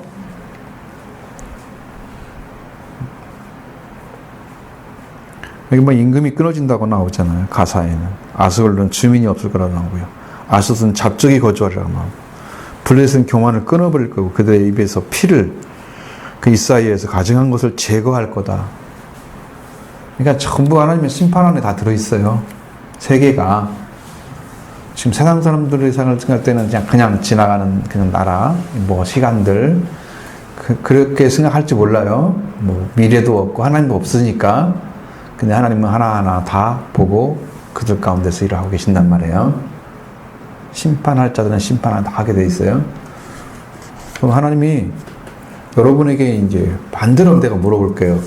여기 뭐 임금이 끊어진다고 나오잖아요. 가사에는. 아스글론 주민이 없을 거라고 나오고요. 아스돗은 잡적이 거주하리라고 나오고, 블레셋은 교만을 끊어버릴 거고 그들의 입에서 피를 그 이사이에서 가증한 것을 제거할 거다. 그러니까 전부 하나님의 심판 안에 다 들어있어요. 세계가. 지금 세상 사람들의 생각할 때는 그냥 지나가는 그냥 나라, 뭐 시간들, 그렇게 생각할지 몰라요. 뭐 미래도 없고 하나님도 없으니까. 근데 하나님은 하나하나 다 보고 그들 가운데서 일을 하고 계신단 말이에요. 심판할 자들은 심판을 다 하게 돼 있어요. 그럼 하나님이 여러분에게 이제 반대로 내가 물어볼게요.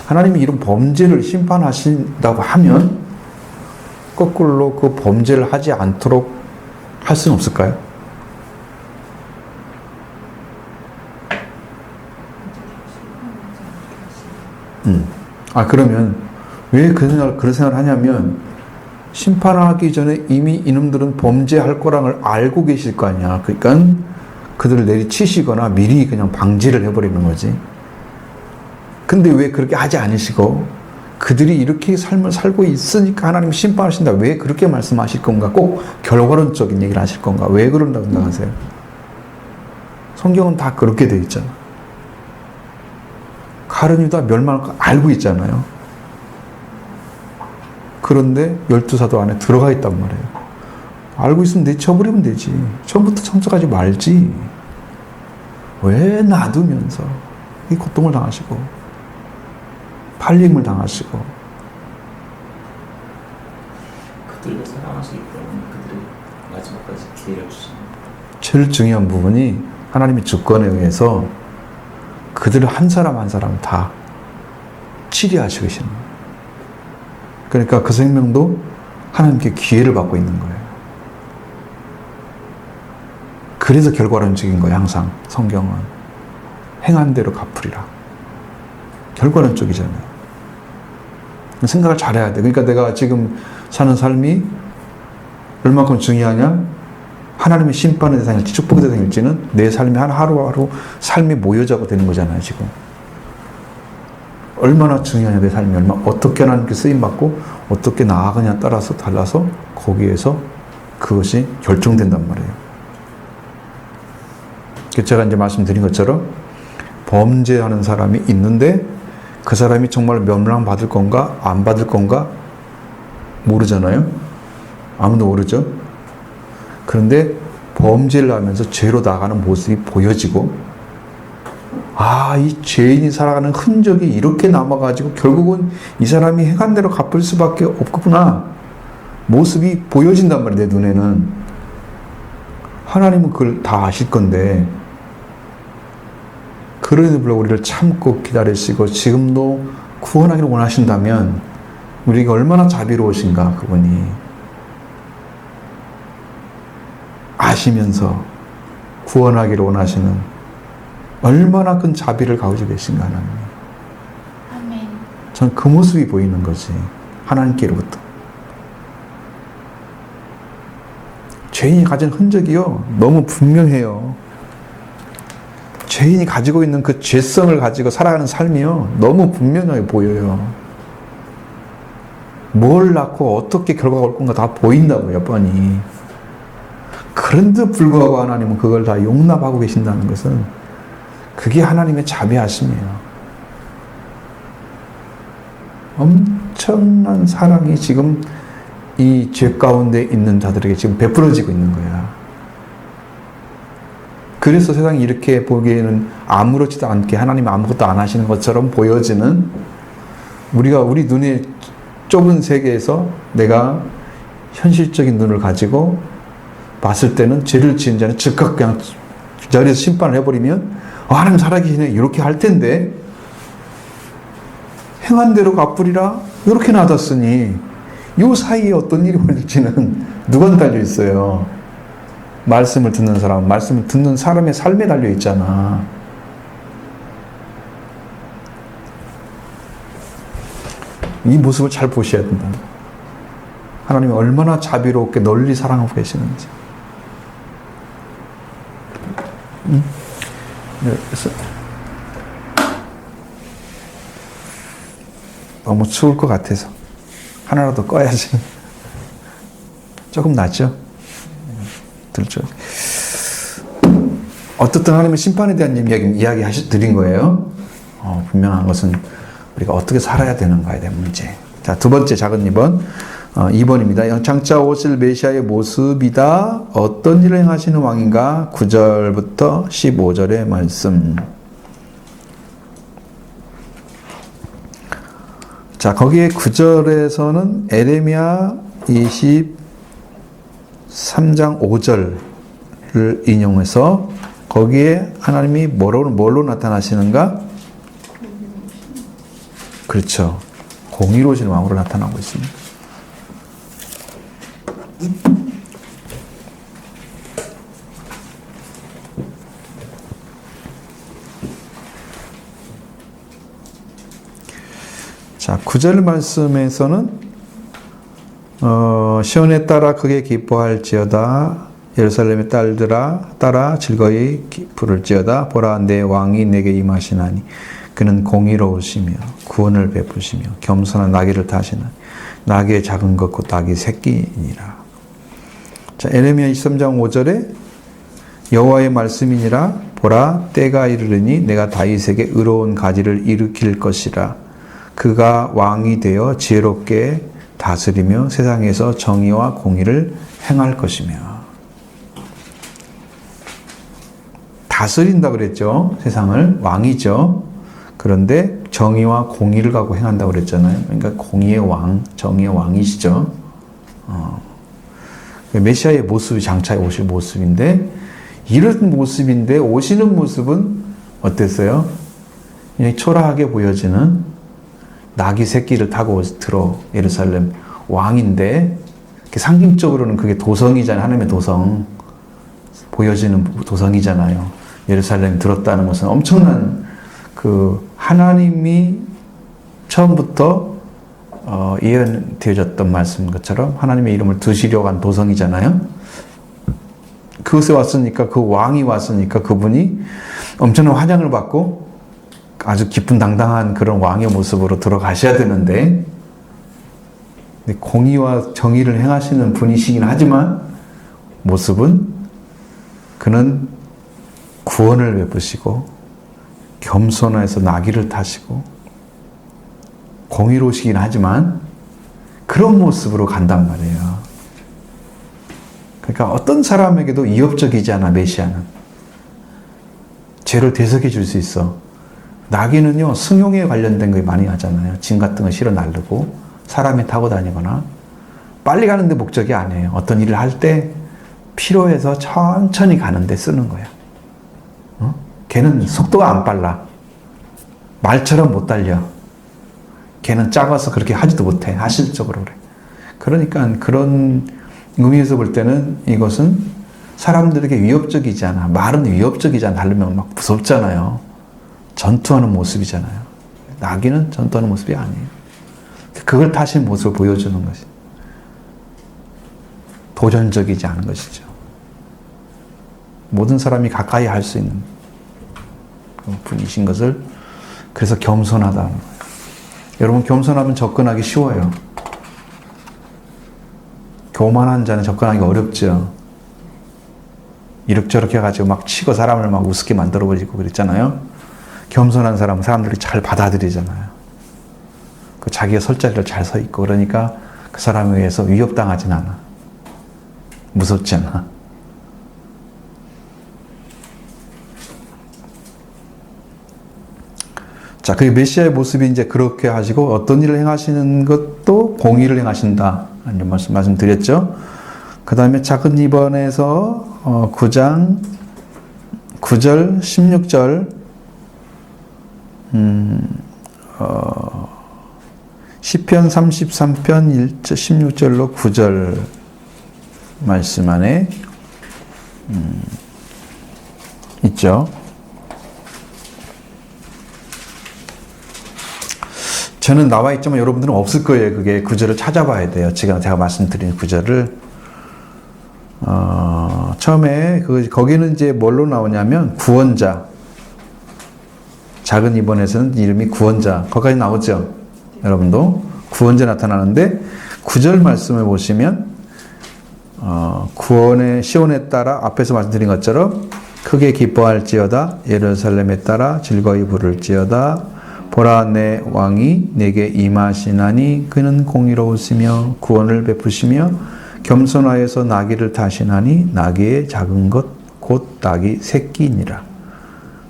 하나님이 이런 범죄를 심판하신다고 하면 거꾸로 그 범죄를 하지 않도록 할 수는 없을까요? 그러면 왜 그런 생각을 하냐면 심판하기 전에 이미 이놈들은 범죄할 거랑을 알고 계실 거 아니야. 그러니까 그들을 내리치시거나 미리 그냥 방지를 해버리는 거지. 근데 왜 그렇게 하지 않으시고 그들이 이렇게 삶을 살고 있으니까 하나님 심판하신다. 왜 그렇게 말씀하실 건가? 꼭 결과론적인 얘기를 하실 건가? 왜 그런다고 생각하세요? 성경은 다 그렇게 되어 있잖아. 가룟 유다 멸망할 거 알고 있잖아요. 그런데 12사도 안에 들어가 있단 말이에요. 알고 있으면 내쳐버리면 되지. 처음부터 참석하지 말지. 왜 놔두면서 이 고통을 당하시고 팔림을 당하시고. 그들을 사랑하시기 때문에 그들이 마지막까지 기회를 주십니다. 제일 중요한 부분이 하나님의 주권에 의해서 그들을 한 사람 한 사람 다 치리하시고 계시는 거예요. 그러니까 그 생명도 하나님께 기회를 받고 있는 거예요. 그래서 결과론적인 거예요. 항상 성경은 행한 대로 갚으리라. 결과론적이잖아요. 생각을 잘해야 돼. 그러니까 내가 지금 사는 삶이 얼마큼 중요하냐? 하나님의 심판의 대상일지 축복의 대상일지는 내 삶이 하루하루 삶이 모여져가 되는 거잖아요. 지금 얼마나 중요하냐, 내 삶이 어떻게 하나님께 쓰임받고 어떻게 나아가냐에 따라서 달라서 거기에서 그것이 결정된단 말이에요. 제가 이제 말씀드린 것처럼 범죄하는 사람이 있는데 그 사람이 정말 멸망받을 건가 안 받을 건가 모르잖아요. 아무도 모르죠. 그런데 범죄를 하면서 죄로 나가는 모습이 보여지고, 이 죄인이 살아가는 흔적이 이렇게 남아가지고 결국은 이 사람이 행한 대로 갚을 수밖에 없구나 모습이 보여진단 말이에요. 내 눈에는. 하나님은 그걸 다 아실 건데 그래도 불구하고 우리를 참고 기다리시고 지금도 구원하기를 원하신다면 우리가 얼마나 자비로우신가. 그분이 아시면서 구원하기를 원하시는 얼마나 큰 자비를 가지고 계신가. 하나님. 아멘. 전 그 모습이 보이는 거지. 하나님께로부터. 죄인이 가진 흔적이요 너무 분명해요. 죄인이 가지고 있는 그 죄성을 가지고 살아가는 삶이요. 너무 분명하게 보여요. 뭘 낳고 어떻게 결과가 올 건가 다 보인다고요, 뻔히. 그런데 불구하고 하나님은 그걸 다 용납하고 계신다는 것은 그게 하나님의 자비하심이에요. 엄청난 사랑이 지금 이 죄 가운데 있는 자들에게 지금 베풀어지고 있는 거야. 그래서 세상이 이렇게 보기에는 아무렇지도 않게 하나님이 아무것도 안 하시는 것처럼 보여지는 우리 눈에 좁은 세계에서 내가 현실적인 눈을 가지고 봤을 때는 죄를 지은 자는 즉각 그냥 자리에서 심판을 해버리면 하나님 살아계시네 이렇게 할 텐데 행한 대로 갚으리라 이렇게 놔뒀으니 이 사이에 어떤 일이 벌어질지는 누구한테 달려 있어요? 말씀을 듣는 사람, 말씀을 듣는 사람의 삶에 달려 있잖아. 이 모습을 잘 보셔야 된다. 하나님이 얼마나 자비롭게 널리 사랑하고 계시는지. 그래서 너무 추울 것 같아서 하나라도 꺼야지. 조금 낫죠? 들죠? 어떻든 하나님의 심판에 대한 이야기 드린 거예요. 분명한 것은 우리가 어떻게 살아야 되는가에 대한 문제. 자, 두 번째 작은 2번. 2번입니다. 장차 오실 메시아의 모습이다. 어떤 일을 행하시는 왕인가? 9절부터 15절의 말씀. 자, 거기에 9절에서는 에레미야 23장 5절을 인용해서 거기에 하나님이 뭘로 나타나시는가? 그렇죠. 공의로우신 왕으로 나타나고 있습니다. 자, 9절 말씀에서는 시온에 따라 크게 기뻐할지어다. 예루살렘의 딸들아 따라 즐거이 부를지어다. 보라, 내 왕이 내게 임하시나니 그는 공의로우시며 구원을 베푸시며 겸손한 나귀를 타시나니 나귀의 작은 것 곧 나귀 새끼니라. 자, 에레미야 23장 5절에 여호와의 말씀이니라. 보라, 때가 이르르니 내가 다윗에게 의로운 가지를 일으킬 것이라. 그가 왕이 되어 지혜롭게 다스리며 세상에서 정의와 공의를 행할 것이며. 다스린다 그랬죠. 세상을. 왕이죠. 그런데 정의와 공의를 갖고 행한다고 그랬잖아요. 그러니까 공의의 왕, 정의의 왕이시죠. 메시아의 모습이 장차에 오실 모습인데, 이런 모습인데 오시는 모습은 어땠어요? 그냥 초라하게 보여지는 나귀 새끼를 타고 들어 예루살렘 왕인데, 상징적으로는 그게 도성이잖아요. 하나님의 도성. 보여지는 도성이잖아요. 예루살렘 들었다는 것은 엄청난 하나님이 처음부터 예언되어졌던 말씀 것처럼 하나님의 이름을 드시려고 한 도성이잖아요. 그곳에 왔으니까, 그 왕이 왔으니까 그분이 엄청난 환영을 받고 아주 기쁜 당당한 그런 왕의 모습으로 들어가셔야 되는데, 공의와 정의를 행하시는 분이시긴 하지만 모습은 그는 구원을 베푸시고 겸손해서 나귀를 타시고 공의로우시긴 하지만 그런 모습으로 간단 말이에요. 그러니까 어떤 사람에게도 위협적이지 않아. 메시아는 죄를 대속해 줄 수 있어. 나귀는요, 승용에 관련된 거 많이 하잖아요. 짐 같은 거 실어 나르고 사람이 타고 다니거나 빨리 가는데 목적이 아니에요. 어떤 일을 할 때 필요해서 천천히 가는데 쓰는 거야. 걔는 속도가 안 빨라. 말처럼 못 달려. 걔는 작아서 그렇게 하지도 못해. 하실적으로 그래. 그러니까 그런 의미에서 볼 때는 이것은 사람들에게 위협적이지 않아. 말은 위협적이지 않아. 다르면 막 무섭잖아요. 전투하는 모습이잖아요. 나귀는 전투하는 모습이 아니에요. 그걸 타신 모습을 보여주는 것이 도전적이지 않은 것이죠. 모든 사람이 가까이 할 수 있는. 분이신 것을, 그래서 겸손하다. 여러분, 겸손하면 접근하기 쉬워요. 교만한 자는 접근하기 어렵죠. 이렇게 해가지고 막 치고 사람을 막 우습게 만들어버리고 그랬잖아요. 겸손한 사람은 사람들이 잘 받아들이잖아요. 그 자기가 설 자리를 잘 서 있고, 그러니까 그 사람에 의해서 위협당하진 않아. 무섭지 않아. 자, 그 메시아의 모습이 이제 그렇게 하시고, 어떤 일을 행하시는 것도 공의를 행하신다. 이런 말씀드렸죠. 그 다음에 작은 2번에서 9장 9절, 16절, 시편 33편 1절, 16절로 9절 말씀 안에 있죠. 저는 나와 있지만 여러분들은 없을 거예요. 그게 구절을 찾아봐야 돼요. 지금 제가 말씀드린 구절을. 처음에 거기는 이제 뭘로 나오냐면 구원자. 작은 2번에서는 이름이 구원자. 거기까지 나오죠. 여러분도 구원자 나타나는데 9절 말씀을 보시면 구원의 시온에 따라 앞에서 말씀드린 것처럼 크게 기뻐할지어다. 예루살렘에 따라 즐거이 부를지어다. 보라, 내 왕이 내게 임하시나니 그는 공의로우시며 구원을 베푸시며 겸손하여서 나귀를 타시나니 나귀의 작은 것 곧 나귀 새끼니라.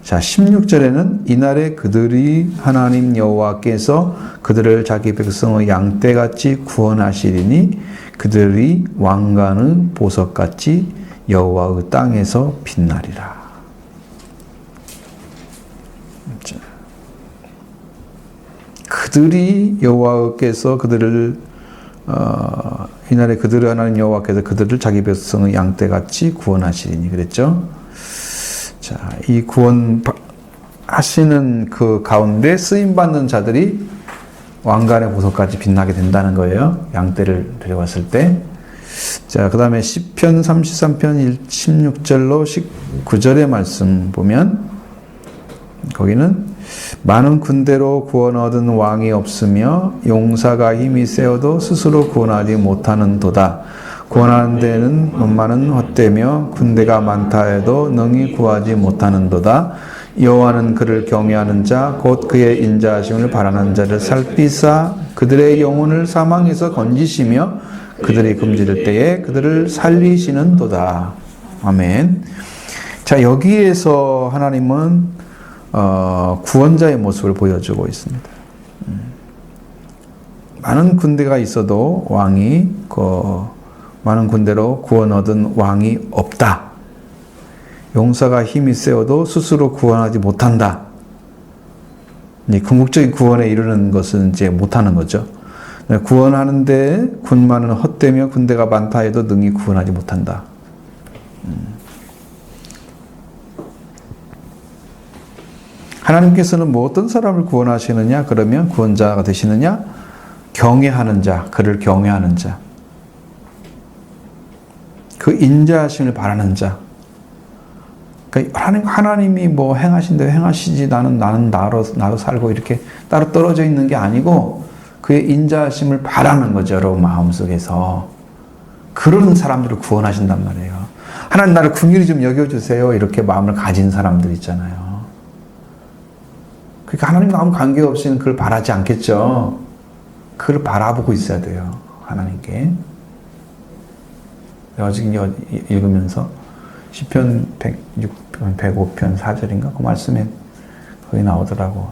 자, 16절에는 이날에 그들이 하나님 여호와께서 그들을 자기 백성의 양떼같이 구원하시리니 그들이 왕관의 보석같이 여호와의 땅에서 빛나리라. 그들이 여호와께서 그들을 이날에 그들을 하나님 여호와께서 그들을 자기 백성의 양떼같이 구원하시리니 그랬죠. 자, 이 구원 하시는 그 가운데 쓰임 받는 자들이 왕관의 보석까지 빛나게 된다는 거예요. 양떼를 데려왔을 때. 자, 그다음에 시편 33편 16절로 19절의 말씀 보면 거기는 많은 군대로 구원 얻은 왕이 없으며 용사가 힘이 세어도 스스로 구원하지 못하는 도다. 구원하는 데는 만만은 헛되며 군대가 많다 해도 능히 구하지 못하는 도다. 여호와는 그를 경외하는 자 곧 그의 인자하심을 바라는 자를 살피사 그들의 영혼을 사망에서 건지시며 그들이 굶주릴 때에 그들을 살리시는 도다. 아멘. 자, 여기에서 하나님은 구원자의 모습을 보여주고 있습니다. 많은 군대가 있어도 왕이 많은 군대로 구원 얻은 왕이 없다. 용사가 힘이 세어도 스스로 구원하지 못한다. 궁극적인 구원에 이르는 것은 이제 못하는 거죠. 구원하는데 군만은 헛되며 군대가 많다 해도 능히 구원하지 못한다. 하나님께서는 뭐 어떤 사람을 구원하시느냐? 그러면 구원자가 되시느냐? 경외하는 자, 그를 경외하는 자. 그 인자하심을 바라는 자. 그러니까 하나님이 뭐 행하신 대로 행하시지 나는 나로 살고 이렇게 따로 떨어져 있는 게 아니고 그의 인자하심을 바라는 거죠. 여러분 마음속에서. 그런 사람들을 구원하신단 말이에요. 하나님 나를 긍휼히 좀 여겨주세요. 이렇게 마음을 가진 사람들 있잖아요. 그러니까 하나님과 아무 관계없이는 그걸 바라지 않겠죠. 그걸 바라보고 있어야 돼요. 하나님께. 어제 읽으면서 시편 105편 4절인가? 그 말씀에 거기 나오더라고.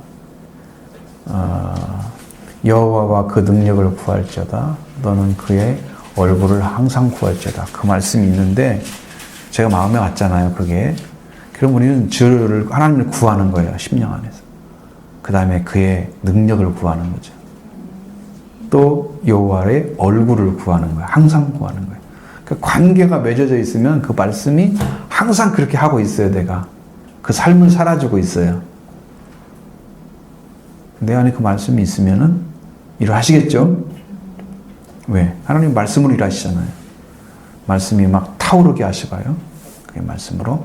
여호와와 그 능력을 구할지어다. 너는 그의 얼굴을 항상 구할지어다. 그 말씀이 있는데 제가 마음에 왔잖아요. 그게. 그럼 우리는 하나님을 구하는 거예요. 심령 안에서. 그 다음에 그의 능력을 구하는 거죠. 또 여호와의 얼굴을 구하는 거예요. 항상 구하는 거예요. 그 관계가 맺어져 있으면 그 말씀이 항상 그렇게 하고 있어요. 내가 그 삶을 살아주고 있어요. 내 안에 그 말씀이 있으면은 일하시겠죠? 왜? 하나님 말씀으로 일하시잖아요. 말씀이 막 타오르게 하시봐요. 그게 말씀으로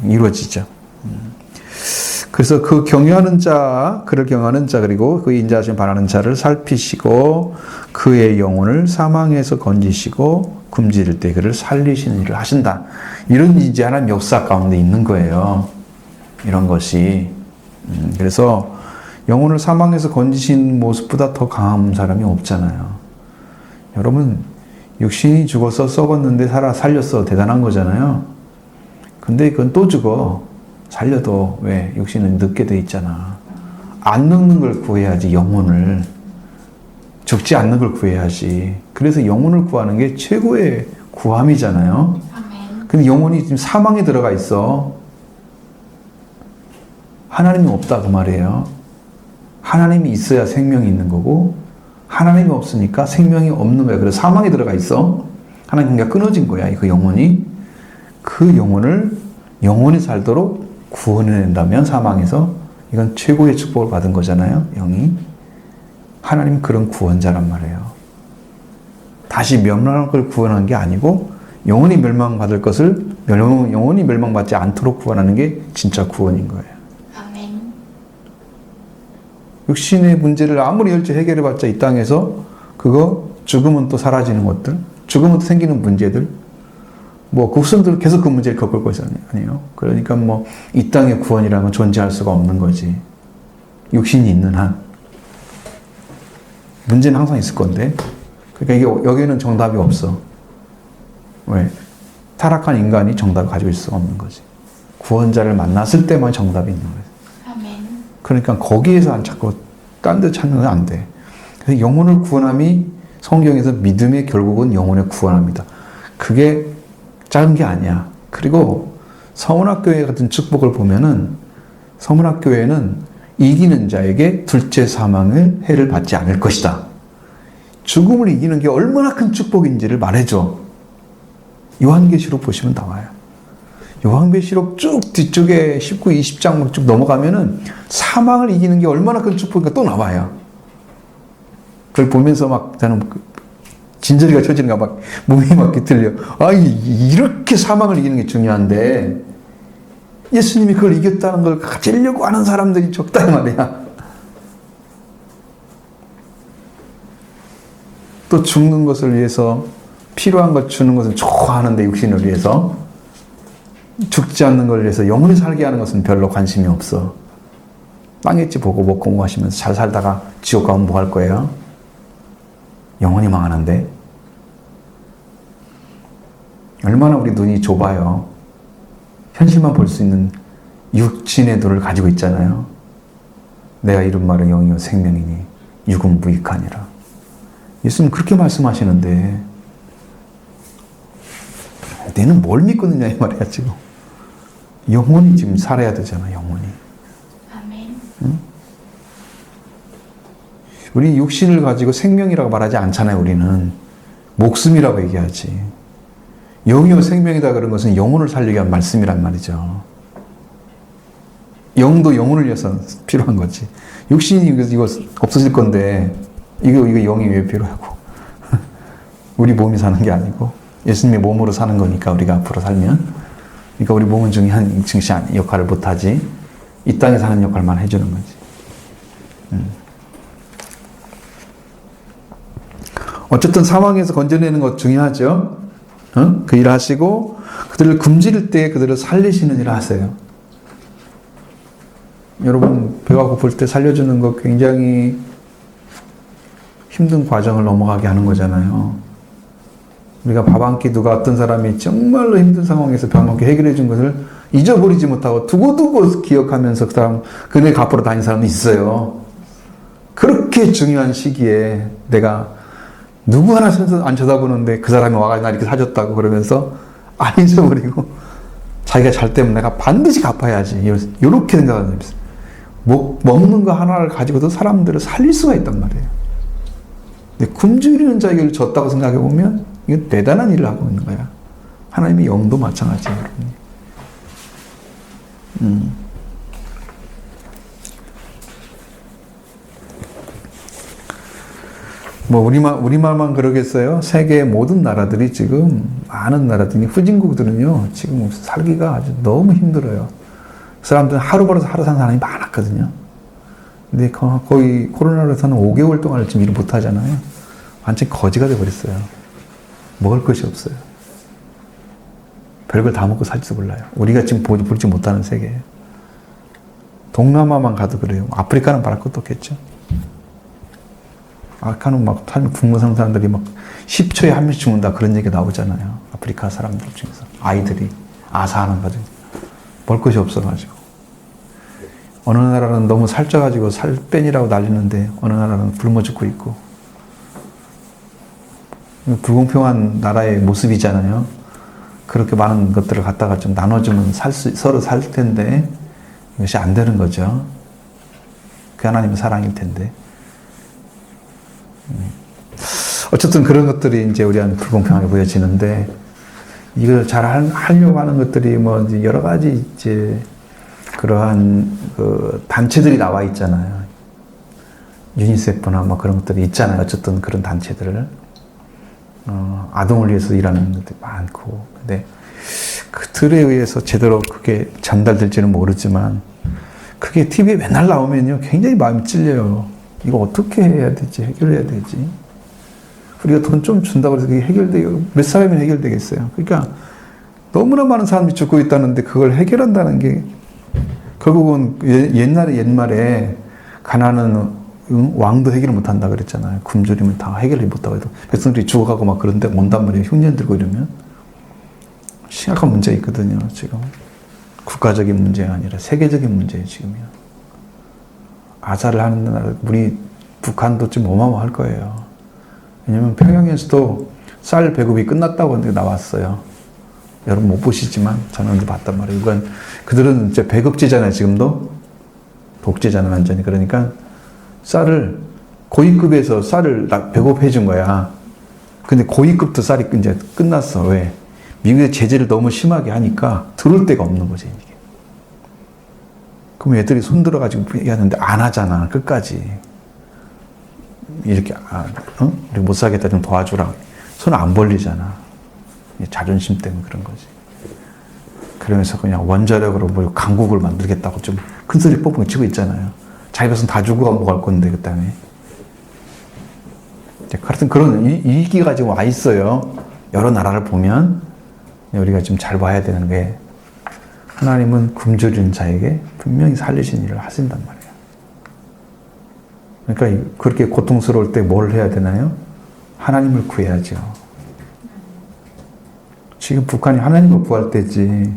이루어지죠. 그래서 그 경유하는 자, 그를 경유하는 자, 그리고 그 인자하심 바라는 자를 살피시고 그의 영혼을 사망에서 건지시고 굶주릴 때 그를 살리시는 일을 하신다. 이런 이제 하나님 역사 가운데 있는 거예요. 이런 것이. 그래서 영혼을 사망에서 건지신 모습보다 더 강한 사람이 없잖아요. 여러분, 육신이 죽어서 썩었는데 살렸어. 대단한 거잖아요. 근데 그건 또 죽어. 살려도 왜? 육신은 늙게 돼 있잖아. 안 늙는 걸 구해야지, 영혼을. 죽지 않는 걸 구해야지. 그래서 영혼을 구하는 게 최고의 구함이잖아요. 아멘. 근데 영혼이 지금 사망에 들어가 있어. 하나님이 없다 그 말이에요. 하나님이 있어야 생명이 있는 거고 하나님이 없으니까 생명이 없는 거야. 그래서 사망에 들어가 있어. 하나님과 끊어진 거야. 그 영혼이. 그 영혼을 영혼이 살도록 구원해낸다면 사망에서 이건 최고의 축복을 받은 거잖아요. 영이. 하나님은 그런 구원자란 말이에요. 다시 멸망할 걸 구원한 게 아니고 영혼이 멸망받을 것을 영혼이 멸망받지 않도록 구원하는 게 진짜 구원인 거예요. 아멘. 육신의 문제를 아무리 열심히 해결해봤자 이 땅에서 그거 죽으면 또 사라지는 것들, 죽으면 또 생기는 문제들, 뭐 국선들 계속 그 문제를 겪을 것이 아니에요. 그러니까 뭐 이 땅의 구원이라는 건 존재할 수가 없는 거지. 육신이 있는 한 문제는 항상 있을 건데, 그러니까 이게 여기는 정답이 없어. 왜? 타락한 인간이 정답을 가지고 있을 수가 없는 거지. 구원자를 만났을 때만 정답이 있는 거지. 아멘. 그러니까 거기에서 안 찾고 딴 데 찾는 건 안 돼. 그래서 영혼을 구원함이 성경에서 믿음의 결국은 영혼을 구원합니다. 그게 작은 게 아니야. 그리고 서문학교회 같은 축복을 보면은 서문학교회는 이기는 자에게 둘째 사망을 해를 받지 않을 것이다. 죽음을 이기는 게 얼마나 큰 축복인지를 말해줘. 요한계시록 보시면 나와요. 요한계시록 쭉 뒤쪽에 19, 20장 쭉 넘어가면은 사망을 이기는 게 얼마나 큰 축복인가 또 나와요. 그걸 보면서 막 저는 진저리가 쳐지는가 막 몸이 막 비틀려. 아, 이렇게 사망을 이기는 게 중요한데 예수님이 그걸 이겼다는 걸 가지려고 하는 사람들이 적다 말이야. 또 죽는 것을 위해서 필요한 것 주는 것은 좋아하는데 육신을 위해서 죽지 않는 걸 위해서 영원히 살게 하는 것은 별로 관심이 없어. 땅에지 보고 먹고 뭐 하시면서 잘 살다가 지옥 가면 뭐 할 거예요? 영원히 망하는데. 얼마나 우리 눈이 좁아요. 현실만 볼 수 있는 육신의 눈을 가지고 있잖아요. 내가 이룬 말은 영이요 생명이니 육은 무익하니라. 예수님 그렇게 말씀하시는데 너는 뭘 믿고 있느냐 이 말이야 지금. 영혼이 지금 살아야 되잖아. 영혼이. 아멘. 응? 우리 육신을 가지고 생명이라고 말하지 않잖아요. 우리는 목숨이라고 얘기하지. 영이요 생명이다 그런 것은 영혼을 살리기 위한 말씀이란 말이죠. 영도 영혼을 위해서 필요한 거지. 육신이 이거 없어질 건데 이거 영이 왜 필요하고 우리 몸이 사는 게 아니고 예수님의 몸으로 사는 거니까 우리가 앞으로 살면, 그러니까 우리 몸은 중에 한 증시 역할을 못하지 이 땅에 사는 역할만 해주는 거지. 어쨌든 사망에서 건져내는 것 중요하죠. 그 일을 하시고 그들을 굶주릴 때 그들을 살리시는 일을 하세요. 여러분 배가 고플 때 살려주는 거 굉장히 힘든 과정을 넘어가게 하는 거잖아요. 우리가 밥 한 끼 누가 어떤 사람이 정말로 힘든 상황에서 밥 한 끼 해결해 준 것을 잊어버리지 못하고 두고두고 기억하면서 그 사람 그네 갚으러 다니는 사람이 있어요. 그렇게 중요한 시기에 내가 누구 하나 안 쳐다보는데 그 사람이 와가지고 나 이렇게 사줬다고 그러면서 안 잊어버리고 자기가 잘 때면 내가 반드시 갚아야지 이렇게 생각하는 사람이 있어요. 먹는 거 하나를 가지고도 사람들을 살릴 수가 있단 말이에요. 근데 굶주리는 자에게 줬다고 생각해 보면 이건 대단한 일을 하고 있는 거야. 하나님의 영도 마찬가지예요. 뭐 우리말만 그러겠어요? 세계의 모든 나라들이 지금 많은 나라들이 후진국들은요 지금 살기가 아주 너무 힘들어요. 그 사람들은 하루 벌어서 하루 사는 사람이 많았거든요. 근데 거의 코로나로서는 5개월 동안을 지금 일을 못 하잖아요. 완전 거지가 돼버렸어요. 먹을 것이 없어요. 별걸 다 먹고 살지도 몰라요. 우리가 지금 보지 못하는 세계예요. 동남아만 가도 그래요. 아프리카는 말할 것도 없겠죠. 아프리카는 막 굶어 사는 사람들이 막 10초에 한 명씩 죽는다 그런 얘기 나오잖아요. 아프리카 사람들 중에서 아이들이 아사하는 거죠. 먹을 것이 없어가지고. 어느 나라는 너무 살쪄가지고 살 뺀이라고 난리는데 어느 나라는 굶어 죽고 있고. 불공평한 나라의 모습이잖아요. 그렇게 많은 것들을 갖다가 좀 나눠주면 서로 살 텐데 이것이 안 되는 거죠. 그 하나님의 사랑일 텐데. 어쨌든 그런 것들이 이제 우리한테 불공평하게 보여지는데 이걸 잘 하려고 하는 것들이 뭐 이제 여러 가지 이제 그러한 그 단체들이 나와 있잖아요. 유니세프나 뭐 그런 것들이 있잖아요. 어쨌든 그런 단체들을 아동을 위해서 일하는 것들이 많고. 근데 그들에 의해서 제대로 그게 전달될지는 모르지만 그게 TV에 맨날 나오면요 굉장히 마음이 찔려요. 이거 어떻게 해야 되지? 해결해야 되지? 우리가 돈 좀 준다고 해서 그게 몇 사람이 해결되겠어요? 그러니까 너무나 많은 사람이 죽고 있다는데 그걸 해결한다는 게 결국은 옛말에 가난한 왕도 해결을 못한다 그랬잖아요. 굶주리면 다 해결을 못하고 해도 백성들이 죽어가고 막 그런데 온단 말이에요. 흉년 들고 이러면. 심각한 문제가 있거든요. 지금. 국가적인 문제가 아니라 세계적인 문제예요. 지금요. 아사를 하는 나라, 우리 북한도 좀 어마어마할 거예요. 왜냐면 평양에서도 쌀 배급이 끝났다고 나왔어요. 여러분 못 보시지만 저는 봤단 말이에요. 이건 그들은 이제 배급제잖아요. 지금도 독재잖아요. 완전히. 그러니까 쌀을 고위급에서 쌀을 배급해 준 거야. 근데 고위급도 쌀이 이제 끝났어. 왜? 미국의 제재를 너무 심하게 하니까 들어올 데가 없는 거지, 이게. 그럼 애들이 손 들어가지고 얘기하는데 안 하잖아, 끝까지. 이렇게, 우리 못 사겠다, 좀 도와주라. 손 안 벌리잖아. 자존심 때문에 그런 거지. 그러면서 그냥 원자력으로 뭐 강국을 만들겠다고 좀 큰 소리 뻥뻥 치고 있잖아요. 자기 백성 다 죽고 뭐 갈 건데, 그 다음에. 하여튼 그런 위기가 지금 와 있어요. 여러 나라를 보면. 우리가 좀 잘 봐야 되는 게 하나님은 굶주린 자에게 분명히 살리신 일을 하신단 말이에요. 그러니까 그렇게 고통스러울 때 뭘 해야 되나요? 하나님을 구해야죠. 지금 북한이 하나님을 구할 때지.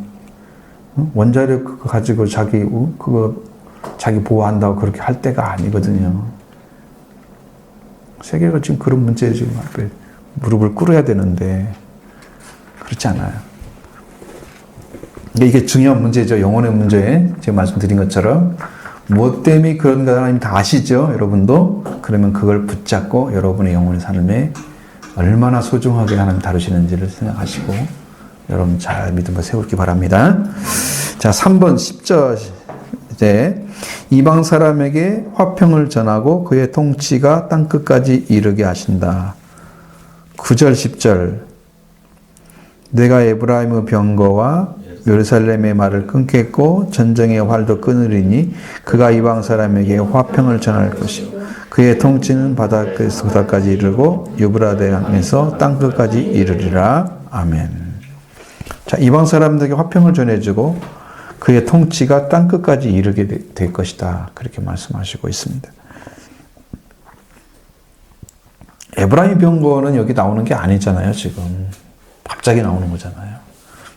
원자력 그거 가지고 자기 보호한다고 그렇게 할 때가 아니거든요. 세계가 지금 그런 문제에 지금 앞에 무릎을 꿇어야 되는데 그렇지 않아요. 이게 중요한 문제죠. 영혼의 문제. 제가 말씀드린 것처럼 무엇 때문에 그런가 하나님 다 아시죠? 여러분도. 그러면 그걸 붙잡고 여러분의 영혼의 삶에 얼마나 소중하게 하나님 다루시는지를 생각하시고 여러분 잘 믿음을 세우기 바랍니다. 자, 3번 10절 이제 이방 사람에게 화평을 전하고 그의 통치가 땅끝까지 이르게 하신다. 9절 10절 내가 에브라임의 병거와 예루살렘의 말을 끊겠고 전쟁의 활도 끊으리니 그가 이방 사람에게 화평을 전할 것이요 그의 통치는 바다에서 바다까지 이르고 유브라데강에서 땅끝까지 이르리라. 아멘. 자, 이방 사람들에게 화평을 전해주고 그의 통치가 땅끝까지 이르게 될 것이다. 그렇게 말씀하시고 있습니다. 에브라임 병거는 여기 나오는 게 아니잖아요. 지금 갑자기 나오는 거잖아요.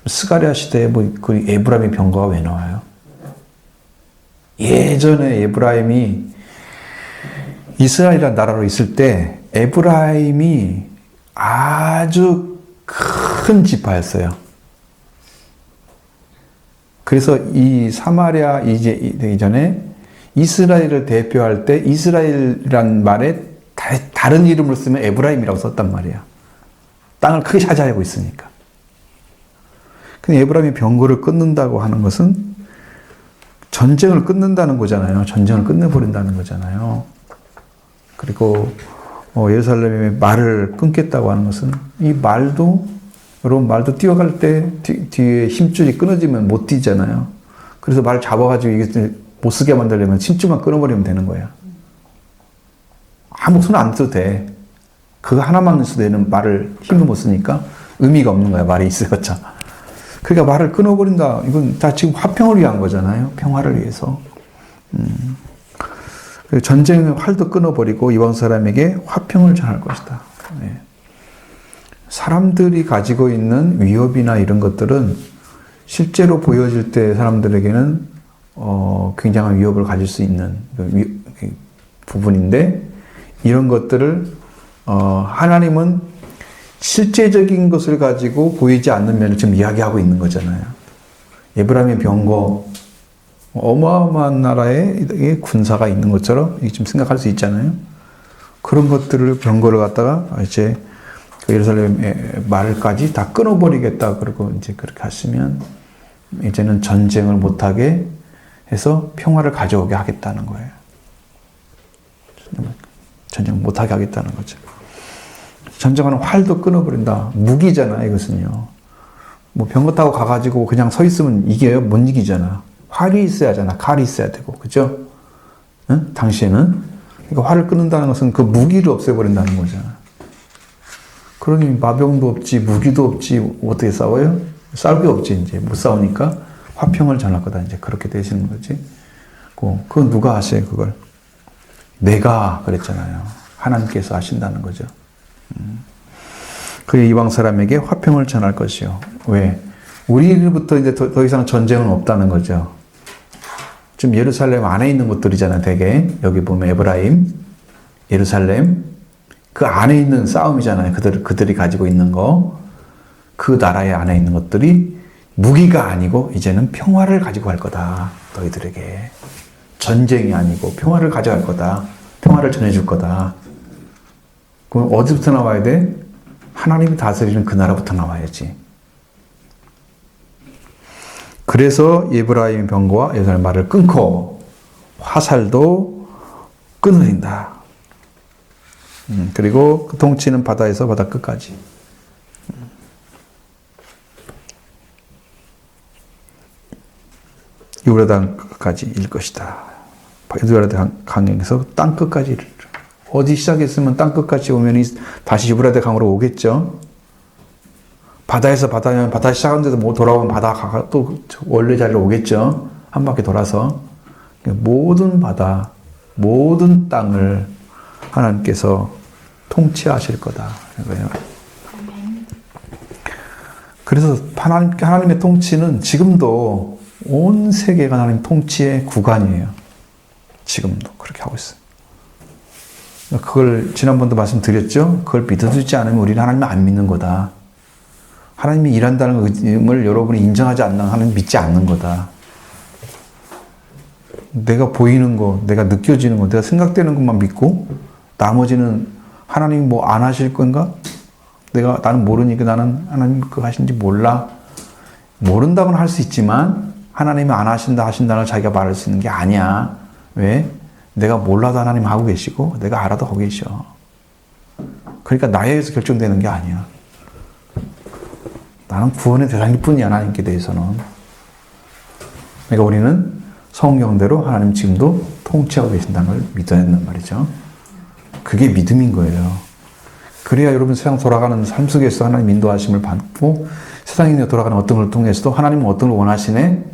스가랴 시대에 그 에브라임의 병거가 왜 나와요? 예전에 에브라임이 이스라엘이라는 나라로 있을 때 에브라임이 아주 큰 지파였어요. 그래서 이 사마리아 이전에 이스라엘을 대표할 때 이스라엘이란 말에 다른 이름으로 쓰면 에브라임이라고 썼단 말이야. 땅을 크게 차지하고 있으니까. 근데 에브라임이 병거를 끊는다고 하는 것은 전쟁을 끊는다는 거잖아요. 전쟁을 끝내버린다는 거잖아요. 그리고 예루살렘의 말을 끊겠다고 하는 것은 이 말도 여러분 말도 뛰어갈 때 뒤에 힘줄이 끊어지면 못 뛰잖아요. 그래서 말 잡아가지고 이게 못 쓰게 만들려면 침줄만 끊어버리면 되는 거야. 아무 손 안 써도 돼. 그거 하나만 써도 되는 말을 힘을 못 쓰니까 의미가 없는 거야. 말이 있어봤자. 그러니까 말을 끊어버린다. 이건 다 지금 화평을 위한 거잖아요. 평화를 위해서. 전쟁의 활도 끊어버리고 이방 사람에게 화평을 전할 것이다. 네. 사람들이 가지고 있는 위협이나 이런 것들은 실제로 보여질 때 사람들에게는 굉장한 위협을 가질 수 있는 부분인데, 이런 것들을 하나님은 실제적인 것을 가지고 보이지 않는 면을 지금 이야기하고 있는 거잖아요. 에브라임의 병거, 어마어마한 나라에 군사가 있는 것처럼 좀 생각할 수 있잖아요. 그런 것들을 병거를 갖다가 이제 예루살렘의 말까지 다 끊어버리겠다. 그러고 이제 그렇게 하시면 이제는 전쟁을 못하게 해서 평화를 가져오게 하겠다는 거예요. 전쟁 못하게 하겠다는 거죠. 전쟁하는 활도 끊어버린다. 무기잖아, 이것은요. 뭐 병거 타고 가가지고 그냥 서 있으면 이겨요? 못 이기잖아. 활이 있어야 하잖아. 칼이 있어야 되고. 그죠? 응? 당시에는. 그러니까 활을 끊는다는 것은 그 무기를 없애버린다는 거잖아. 그러니 마병도 없지, 무기도 없지, 어떻게 싸워요? 싸울 게 없지, 이제. 못 싸우니까 화평을 전할 거다. 이제 그렇게 되시는 거지. 그건 누가 하세요, 그걸? 내가 그랬잖아요. 하나님께서 하신다는 거죠. 그의 이방 사람에게 화평을 전할 것이요. 왜? 우리로부터 이제 더 이상 전쟁은 없다는 거죠. 지금 예루살렘 안에 있는 것들이잖아요, 대개. 여기 보면 에브라임, 예루살렘, 그 안에 있는 싸움이잖아요. 그들이 가지고 있는 거. 그 나라의 안에 있는 것들이 무기가 아니고 이제는 평화를 가지고 갈 거다. 너희들에게. 전쟁이 아니고 평화를 가져갈 거다. 평화를 전해줄 거다. 그럼 어디부터 나와야 돼? 하나님이 다스리는 그 나라부터 나와야지. 그래서 에브라임 병거와 예루살렘 말을 끊고 화살도 끊으린다. 그리고 그 통치는 바다에서 바다 끝까지. 유브라데 강까지 일 것이다. 유브라데 강에서 땅 끝까지 이르리라. 어디 시작했으면 땅 끝까지 오면 다시 유브라데 강으로 오겠죠. 바다에서 바다면 바다 시작하는데도 뭐 돌아오면 바다가 또 원래 자리로 오겠죠. 한 바퀴 돌아서. 모든 바다, 모든 땅을 하나님께서 통치하실 거다. 그래서 하나님의 통치는 지금도 온 세계가 하나님 통치의 구간이에요. 지금도 그렇게 하고 있어요. 그걸 지난번도 말씀드렸죠. 그걸 믿어주지 않으면 우리는 하나님을 안 믿는 거다. 하나님이 일한다는 의미를 여러분이 인정하지 않는 하나님 믿지 않는 거다. 내가 보이는 거, 내가 느껴지는 거, 내가 생각되는 것만 믿고 나머지는 하나님이 뭐 안 하실 건가? 나는 모르니까 나는 하나님 그거 하신지 몰라. 모른다고는 할 수 있지만 하나님이 안 하신다는 자기가 말할 수 있는 게 아니야. 왜? 내가 몰라도 하나님 하고 계시고 내가 알아도 하고 계셔. 그러니까 나에 의해서 결정되는 게 아니야. 나는 구원의 대상일 뿐이야, 하나님께 대해서는. 그러니까 우리는 성경대로 하나님 지금도 통치하고 계신다는 걸 믿어야 된단 말이죠. 그게 믿음인 거예요. 그래야 여러분 세상 돌아가는 삶 속에서 하나님 인도하심을 받고 세상에 돌아가는 어떤 걸 통해서도 하나님은 어떤 걸 원하시네?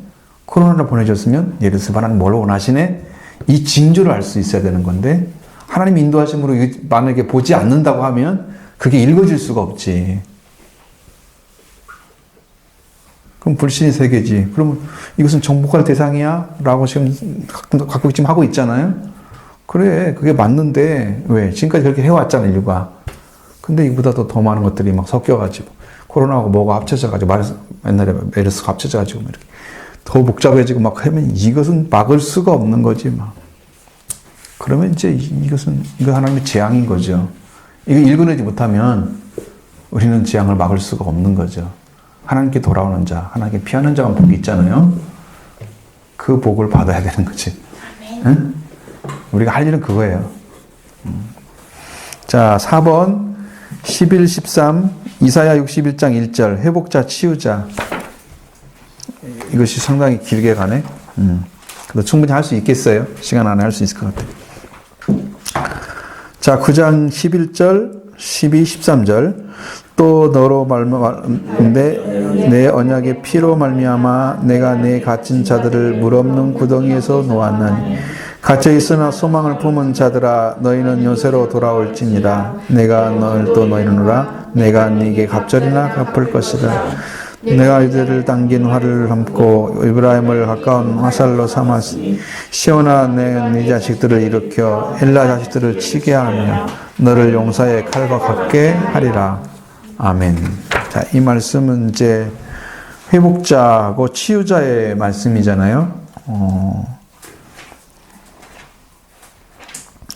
코로나를 보내줬으면 예를 들어서 하나님 뭘 원하시네? 이 징조를 알 수 있어야 되는 건데 하나님 인도하심으로 만약에 보지 않는다고 하면 그게 읽어질 수가 없지. 그럼 불신의 세계지. 그러면 이것은 정복할 대상이야? 라고 지금 가끔 지금 하고 있잖아요. 그래, 그게 맞는데 왜? 지금까지 그렇게 해왔잖아, 인류가. 근데 이보다 더 많은 것들이 막 섞여가지고 코로나하고 뭐가 합쳐져가지고 옛날에 메르스가 합쳐져가지고 이렇게 더 복잡해지고 막 하면 이것은 막을 수가 없는 거지 막. 그러면 이제 이거 하나님의 재앙인 거죠. 이거 읽어내지 못하면 우리는 재앙을 막을 수가 없는 거죠. 하나님께 돌아오는 자, 하나님께 피하는 자만 복이 있잖아요. 그 복을 받아야 되는 거지. 응? 우리가 할 일은 그거예요. 자, 4번 11, 13 이사야 61장 1절 회복자 치유자. 이것이 상당히 길게 가네. 그래도 충분히 할 수 있겠어요. 시간 안에 할 수 있을 것 같아요. 자, 9장 11절, 12, 13절. 또 너로 내 언약의 피로 말미암아 내가 내 갇힌 자들을 물 없는 구덩이에서 놓았나니 갇혀 있으나 소망을 품은 자들아 너희는 요새로 돌아올지니라. 내가 너를 또 너희는으라. 내가 네게 갑절이나 갚을 것이라. 내가 이들을 당긴 활을 삼고 이브라임을 가까운 화살로 삼았으니 시온아 네 자식들을 일으켜 헬라 자식들을 치게 하며 너를 용사의 칼과 같게 하리라. 아멘. 자, 이 말씀은 이제 회복자하고 치유자의 말씀이잖아요.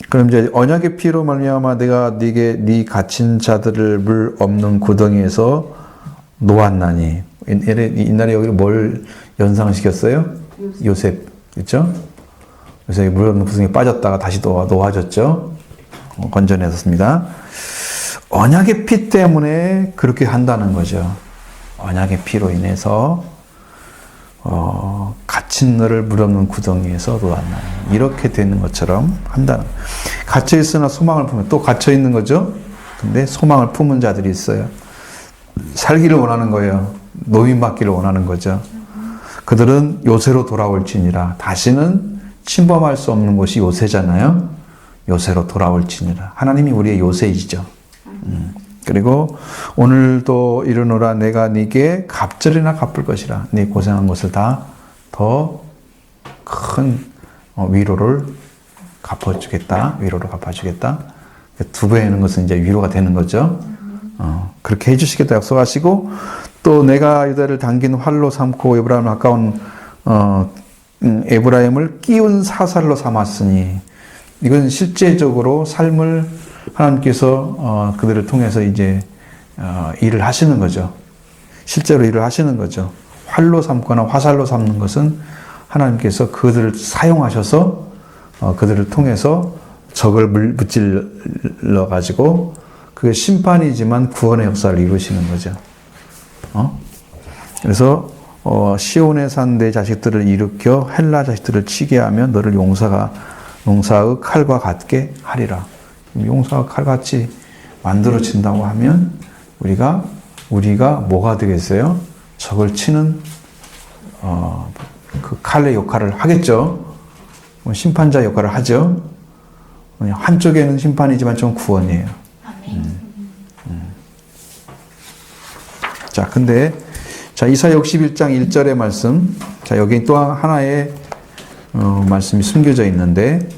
그럼 이제 언약의 피로 말미암아 내가 네게 네 갇힌 자들을 물 없는 구덩이에서 놓았나니. 옛날에 여기를 뭘 연상시켰어요? 요셉, 그렇죠? 요셉이 물 없는 구덩이에 빠졌다가 다시 놓아졌죠. 건져냈습니다. 언약의 피 때문에 그렇게 한다는 거죠. 언약의 피로 인해서 갇힌 너를 물 없는 구덩이에서 놓았나니. 이렇게 되는 것처럼 한다는. 갇혀 있으나 소망을 품으면 또 갇혀 있는 거죠. 근데 소망을 품은 자들이 있어요. 살기를 원하는 거예요. 노임받기를 원하는 거죠. 그들은 요새로 돌아올지니라. 다시는 침범할 수 없는 곳이 요새잖아요. 요새로 돌아올지니라. 하나님이 우리의 요새이시죠. 그리고 오늘도 이르노라. 내가 네게 갑절이나 갚을 것이라. 네 고생한 것을 다 더 큰 위로를 갚아주겠다. 위로를 갚아주겠다. 두 배하는 것은 이제 위로가 되는 거죠. 그렇게 해주시겠다 약속하시고, 또 내가 유다를 당긴 활로 삼고 에브라임을 가까운 에브라임을 끼운 사살로 삼았으니. 이건 실제적으로 삶을 하나님께서 그들을 통해서 이제 일을 하시는 거죠. 실제로 일을 하시는 거죠. 활로 삼거나 화살로 삼는 것은 하나님께서 그들을 사용하셔서 그들을 통해서 적을 무찔러 가지고 그게 심판이지만 구원의 역사를 이루시는 거죠. 그래서 시온에 산 내 자식들을 일으켜 헬라 자식들을 치게 하며 너를 용사의 칼과 같게 하리라. 용사가 칼같이 만들어진다고 하면 우리가 뭐가 되겠어요? 적을 치는 그 칼의 역할을 하겠죠. 심판자 역할을 하죠. 한쪽에는 심판이지만 좀 구원이에요. 자, 근데 이사야 61장 1절의 말씀. 자, 여기 또 하나의 말씀이 숨겨져 있는데,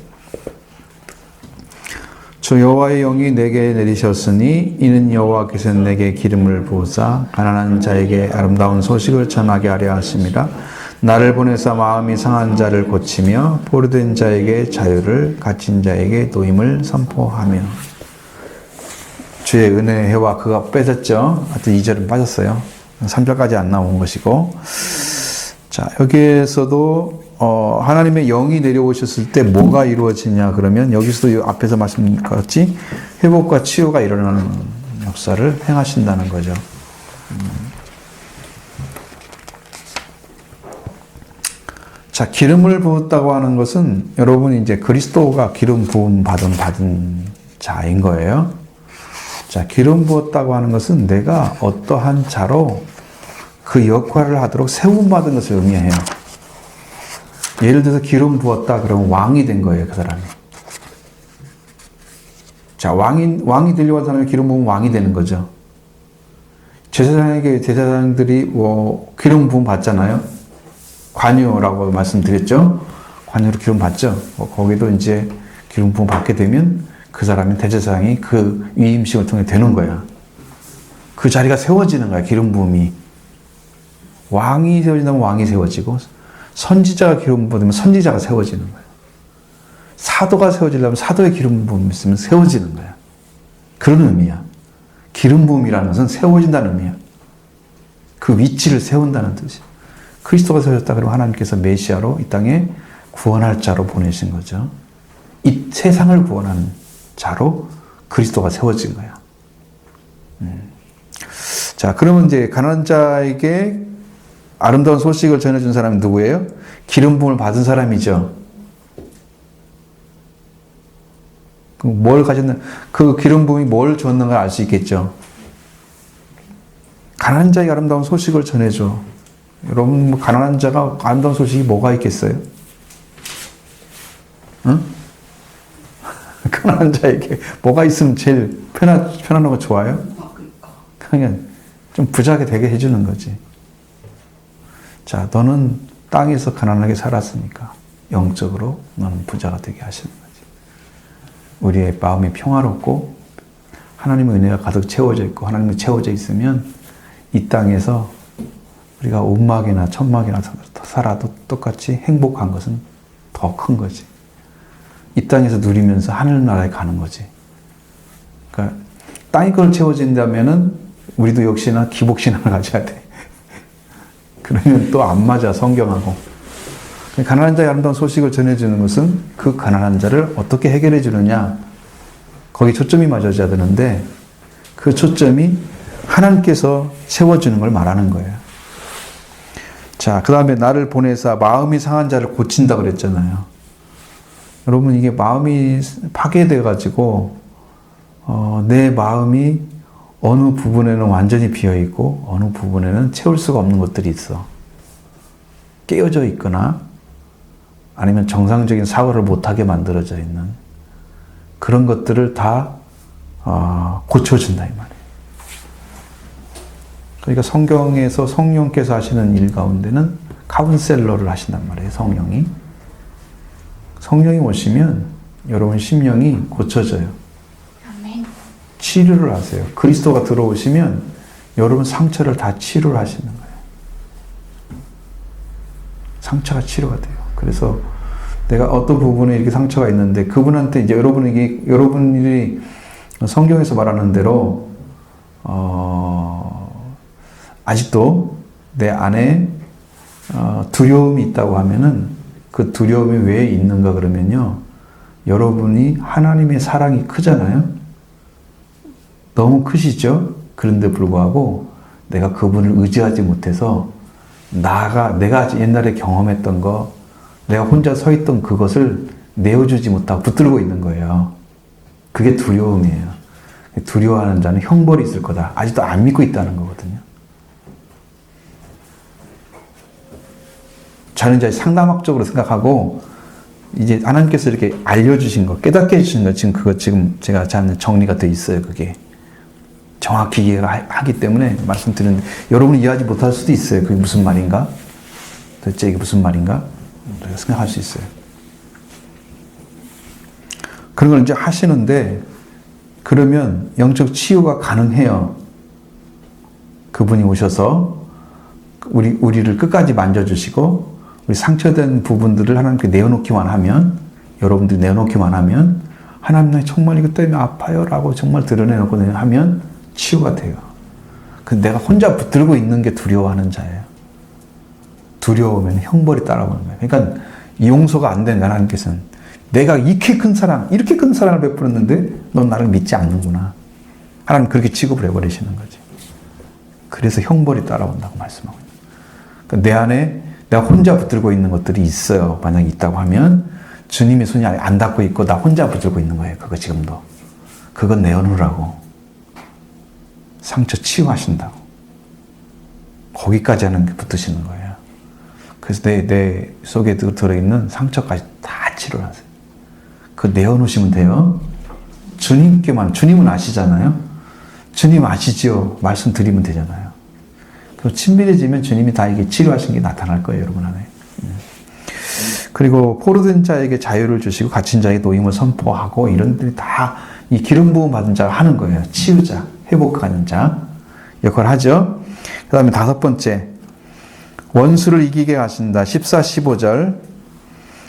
주 여호와의 영이 내게 내리셨으니 이는 여호와께서 내게 기름을 부으사 가난한 자에게 아름다운 소식을 전하게 하려 하심이라. 나를 보내사 마음이 상한 자를 고치며 포로된 자에게 자유를, 갇힌 자에게 노임을 선포하며. 주의 은혜의 해와 그가 뺏었죠. 하여튼 2절은 빠졌어요. 3절까지 안 나온 것이고. 자, 여기에서도 하나님의 영이 내려오셨을 때 뭐가 이루어지냐 그러면 여기서도 앞에서 말씀드린 것 같이 회복과 치유가 일어나는 역사를 행하신다는 거죠. 자, 기름을 부었다고 하는 것은 여러분이 이제 그리스도가 기름 부음 받은 자인 거예요. 자, 기름 부었다고 하는 것은 내가 어떠한 자로 그 역할을 하도록 세움받은 것을 의미해요. 예를 들어서 기름 부었다 그러면 왕이 된 거예요, 그 사람이. 자, 왕이 되려고 하는 사람이 기름 부으면 왕이 되는 거죠. 제사장들이 기름 부음 받잖아요. 관유라고 말씀드렸죠. 관유로 기름 받죠. 거기도 이제 기름 부음 받게 되면 그 사람이 대제사장이 그 위임식을 통해 되는 거야. 그 자리가 세워지는 거야, 기름 부음이. 왕이 세워진다면 왕이 세워지고, 선지자가 기름 부으면 선지자가 세워지는 거예요. 사도가 세워지려면 사도의 기름 부음이 있으면 세워지는 거야. 그런 의미야. 기름 부음이라는 것은 세워진다는 의미야. 그 위치를 세운다는 뜻이야. 그리스도가 세워졌다 그러면 하나님께서 메시아로 이 땅에 구원할 자로 보내신 거죠. 이 세상을 구원하는 자로 그리스도가 세워진 거야. 자, 그러면 이제 가난한 자에게 아름다운 소식을 전해준 사람이 누구예요? 기름 부음을 받은 사람이죠. 뭘 가졌는, 그 기름 부음이 뭘 주었는가 알 수 있겠죠. 가난한 자에게 아름다운 소식을 전해줘. 여러분, 뭐 가난한 자가 아름다운 소식이 뭐가 있겠어요? 응? 가난한 자에게 뭐가 있으면 제일 편안하고 좋아요? 그냥 좀 부자게 되게 해주는 거지. 자, 너는 땅에서 가난하게 살았으니까 영적으로 너는 부자가 되게 하시는 거지. 우리의 마음이 평화롭고 하나님의 은혜가 가득 채워져 있고 하나님이 채워져 있으면 이 땅에서 우리가 온막이나 천막이나 살아도 똑같이 행복한 것은 더 큰 거지. 이 땅에서 누리면서 하늘나라에 가는 거지. 그러니까 땅이 걸 채워진다면은 우리도 역시나 기복신앙을 가져야 돼. 그러면 또 안 맞아, 성경하고. 가난한 자의 아름다운 소식을 전해주는 것은 그 가난한 자를 어떻게 해결해 주느냐, 거기 초점이 맞아져야 되는데 그 초점이 하나님께서 채워주는 걸 말하는 거예요. 자, 그 다음에 나를 보내사 마음이 상한 자를 고친다 그랬잖아요. 여러분, 이게 마음이 파괴돼 가지고 내 마음이 어느 부분에는 완전히 비어 있고 어느 부분에는 채울 수가 없는 것들이 있어. 깨어져 있거나 아니면 정상적인 사고를 못하게 만들어져 있는 그런 것들을 다 고쳐준다 이 말이에요. 그러니까 성경에서 성령께서 하시는 일 가운데는 카운셀러를 하신단 말이에요. 성령이 오시면 여러분 심령이 고쳐져요. 아멘. 치료를 하세요. 그리스도가 들어오시면 여러분 상처를 다 치료를 하시는 거예요. 상처가 치료가 돼요. 그래서 내가 어떤 부분에 이렇게 상처가 있는데 그분한테 이제 여러분이 성경에서 말하는 대로 아직도 내 안에 두려움이 있다고 하면은 그 두려움이 왜 있는가 그러면요. 여러분이 하나님의 사랑이 크잖아요. 너무 크시죠? 그런데 불구하고 내가 그분을 의지하지 못해서 내가 옛날에 경험했던 거, 내가 혼자 서 있던 그것을 내어주지 못하고 붙들고 있는 거예요. 그게 두려움이에요. 두려워하는 자는 형벌이 있을 거다. 아직도 안 믿고 있다는 거거든요. 저는 이제 상담학적으로 생각하고 이제 하나님께서 이렇게 알려주신 거, 깨닫게 해주신 거 지금 제가 정리가 돼 있어요. 그게 정확히 이해하기 때문에 말씀드리는데 여러분이 이해하지 못할 수도 있어요. 그게 무슨 말인가? 도대체 이게 무슨 말인가? 우리가 생각할 수 있어요. 그런 걸 이제 하시는데 그러면 영적 치유가 가능해요. 그분이 오셔서 우리를 끝까지 만져주시고 우리 상처된 부분들을 하나님께 내어놓기만 하면, 여러분들이 내어놓기만 하면 하나님 나 정말 이것 때문에 아파요 라고 정말 드러내놓고 하면 치유가 돼요. 근데 내가 혼자 붙들고 있는 게 두려워하는 자예요. 두려우면 형벌이 따라오는 거예요. 그러니까 용서가 안 되는 거야. 하나님께서는 내가 이렇게 큰 사랑을 베풀었는데 넌 나를 믿지 않는구나. 하나님 그렇게 취급을 해버리시는 거지. 그래서 형벌이 따라온다고 말씀하고 있는 거예요. 그러니까 내 안에 내가 혼자 붙들고 있는 것들이 있어요. 만약에 있다고 하면 주님의 손이 안 닿고 있고 나 혼자 붙들고 있는 거예요. 그거 지금도. 그건 내어놓으라고. 상처 치유하신다고. 거기까지 하는 게 붙드시는 거예요. 그래서 내 속에 들어있는 상처까지 다 치료를 하세요. 그거 내어놓으시면 돼요. 주님은 아시잖아요. 주님 아시지요. 말씀드리면 되잖아요. 그리고 친밀해지면 주님이 다 이게 치료하신 게 나타날 거예요. 여러분 안에. 그리고 포로된 자에게 자유를 주시고 갇힌 자에게 노임을 선포하고 이런 들이 다 이 기름 부음 받은 자가 하는 거예요. 치유자, 회복하는 자 역할을 하죠. 그 다음에 5번째, 원수를 이기게 하신다. 14, 15절,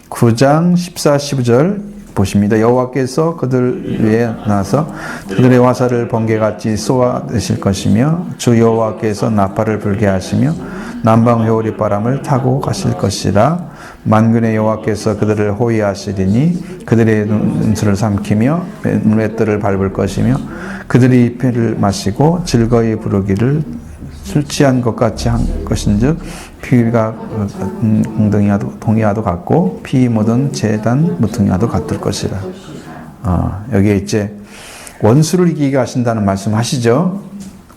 9장 14, 15절 보십니다. 여호와께서 그들 위에 나서 그들의 화살을 번개같이 쏘아내실 것이며 주 여호와께서 나팔을 불게 하시며 남방 회오리 바람을 타고 가실 것이라. 만군의 여호와께서 그들을 호위하시리니 그들의 눈수를 삼키며 맷들을 밟을 것이며 그들이 피를 마시고 즐거이 부르기를 술 취한 것 같이 한 것인즉 피가 웅덩이와도 동이와도 같고 피 묻은 재단 무퉁이와도 같을 것이라. 여기에 이제 원수를 이기게 하신다는 말씀하시죠.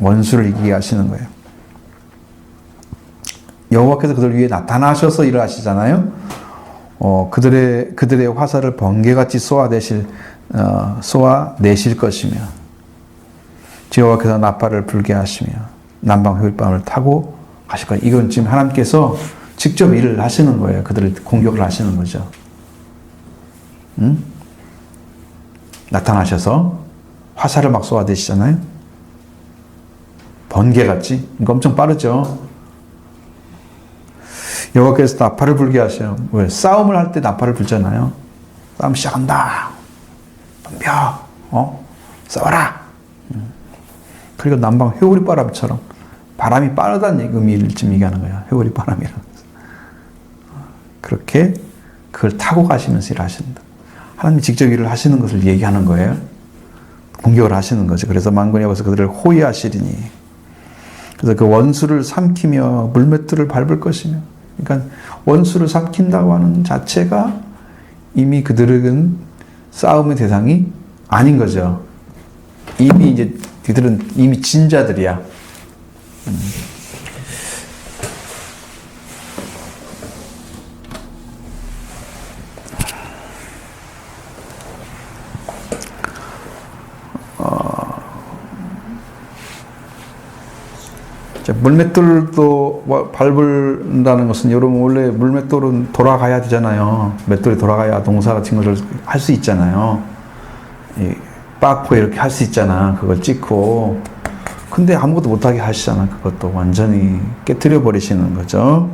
원수를 이기게 하시는 거예요. 여호와께서 그들 위에 나타나셔서 일을 하시잖아요. 그들의 화살을 번개같이 쏘아내실 것이며 여호와께서 나팔을 불게 하시며 남방 회울밤을 타고 가실 거예요. 이건 지금 하나님께서 직접 일을 하시는 거예요. 그들을 공격을 하시는 거죠. 나타나셔서 화살을 막 쏘아대시잖아요. 번개같이. 이거 엄청 빠르죠. 여호와께서 나팔을 불게 하셔요. 왜? 싸움을 할 때 나팔을 불잖아요. 싸움 시작한다. 덤벼. 싸워라. 그리고 남방 회오리 바람처럼 바람이 빠르다는 의미를 지금 얘기하는 거예요. 회오리 바람이라는. 그렇게 그걸 타고 가시면서 일하신다. 하나님이 직접 일을 하시는 것을 얘기하는 거예요. 공격을 하시는 거죠. 그래서 만군의 여호와께서 그들을 호위하시리니. 그래서 그 원수를 삼키며 물맷돌을 밟을 것이며. 그러니까 원수를 삼킨다고 하는 자체가 이미 그들은 싸움의 대상이 아닌 거죠. 이미 이제 그들은 이미 진 자들이야. 물맷돌도 밟는다는 것은 여러분 원래 물맷돌은 돌아가야 되잖아요. 맷돌이 돌아가야 동사 같은 것을 할 수 있잖아요. 빻고 이렇게 할 수 있잖아. 그걸 찍고. 근데 아무것도 못하게 하시잖아. 그것도 완전히 깨뜨려 버리시는 거죠.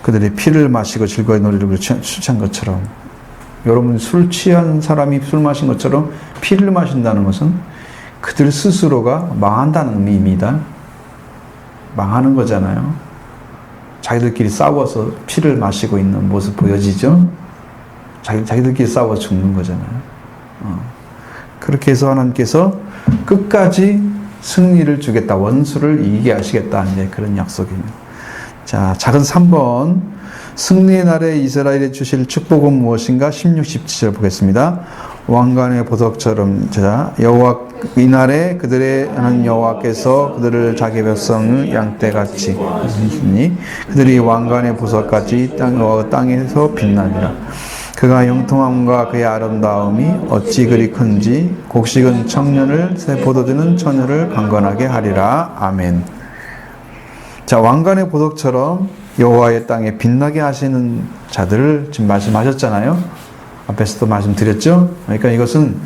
그들이 피를 마시고 즐거이 노래를 취한 것처럼 여러분 술 취한 사람이 술 마신 것처럼 피를 마신다는 것은 그들 스스로가 망한다는 의미입니다. 망하는 거잖아요. 자기들끼리 싸워서 피를 마시고 있는 모습 보여지죠? 자기들끼리 싸워 죽는 거잖아요. 그렇게 해서 하나님께서 끝까지 승리를 주겠다. 원수를 이기게 하시겠다. 이제 그런 약속입니다. 자, 작은 3번. 승리의 날에 이스라엘에 주실 축복은 무엇인가? 16, 17절 보겠습니다. 왕관의 보석처럼 여호와 이날에 그들의 하나님 여호와께서 그들을 자기 백성의 양떼같이 하시니 그들이 왕관의 보석같이 땅에서 빛나니라. 그가 형통함과 그의 아름다움이 어찌 그리 큰지 곡식은 청년을 새 포도주는 처녀를 강건하게 하리라. 아멘. 자, 왕관의 보석처럼 여호와의 땅에 빛나게 하시는 자들을 지금 말씀하셨잖아요. 앞에서도 말씀드렸죠. 그러니까 이것은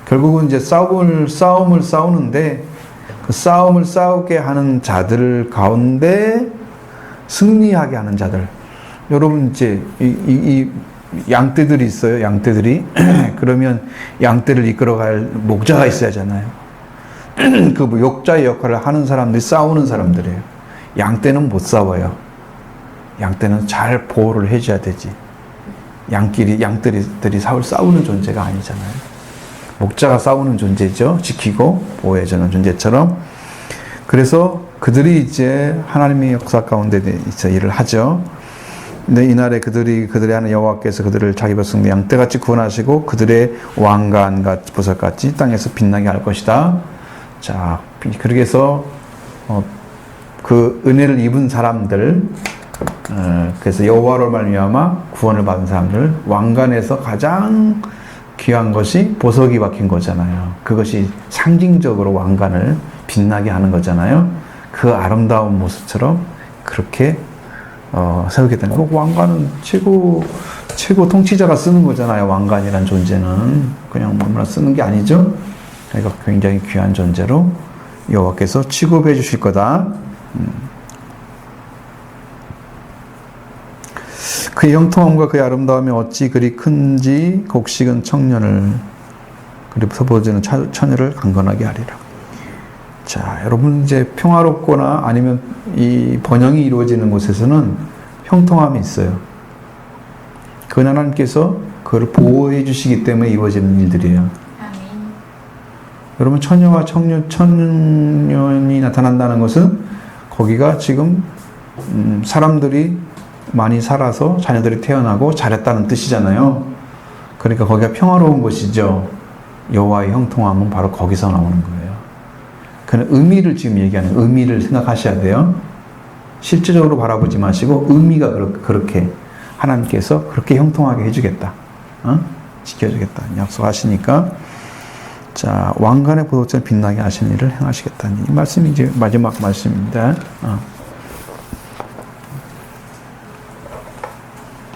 결국은 이제 싸움을 싸우는데 그 싸움을 싸우게 하는 자들 가운데 승리하게 하는 자들. 여러분 이제 이 양떼들이 있어요. 양떼들이 그러면 양떼를 이끌어갈 목자가 있어야 하잖아요. 그 목자의 역할을 하는 사람들이 싸우는 사람들이에요. 양떼는 못 싸워요. 양떼는 잘 보호를 해줘야 되지. 양떼들이 싸우는 존재가 아니잖아요. 목자가 싸우는 존재죠. 지키고 보호해주는 존재처럼. 그래서 그들이 이제 하나님의 역사 가운데 이제 일을 하죠. 근데 이날에 그들의 하는 여호와께서 그들을 자기 백성 양떼같이 구원하시고 그들의 왕관같이 보석같이 땅에서 빛나게 할 것이다. 자, 그렇게 해서 그 은혜를 입은 사람들, 그래서 여호와로 말미암아 구원을 받은 사람들, 왕관에서 가장 귀한 것이 보석이 박힌 거잖아요. 그것이 상징적으로 왕관을 빛나게 하는 거잖아요. 그 아름다운 모습처럼 그렇게 세우게 되는 거. 왕관은 최고 통치자가 쓰는 거잖아요. 왕관이란 존재는 그냥 아무나 쓰는 게 아니죠. 그러니까 굉장히 귀한 존재로 여호와께서 취급해 주실 거다. 그의 형통함과 그의 아름다움이 어찌 그리 큰지 곡식은 청년을 그리고 포도주는 처녀를 강건하게 하리라. 자, 여러분 이제 평화롭거나 아니면 이 번영이 이루어지는 곳에서는 형통함이 있어요. 그건 하나님께서 그걸 보호해 주시기 때문에 이루어지는 일들이에요. 아멘. 여러분 처녀와 청년이 나타난다는 것은 거기가 지금 사람들이 많이 살아서 자녀들이 태어나고 잘했다는 뜻이잖아요. 그러니까 거기가 평화로운 곳이죠. 여호와의 형통함은 바로 거기서 나오는 거예요. 그는 의미를 지금 얘기하는 의미를 생각하셔야 돼요. 실제적으로 바라보지 마시고 의미가 그렇게 하나님께서 그렇게 형통하게 해주겠다. 지켜주겠다. 약속하시니까 자 왕관의 보도처럼 빛나게 하시는 일을 행하시겠다는 이 말씀이 이제 마지막 말씀입니다.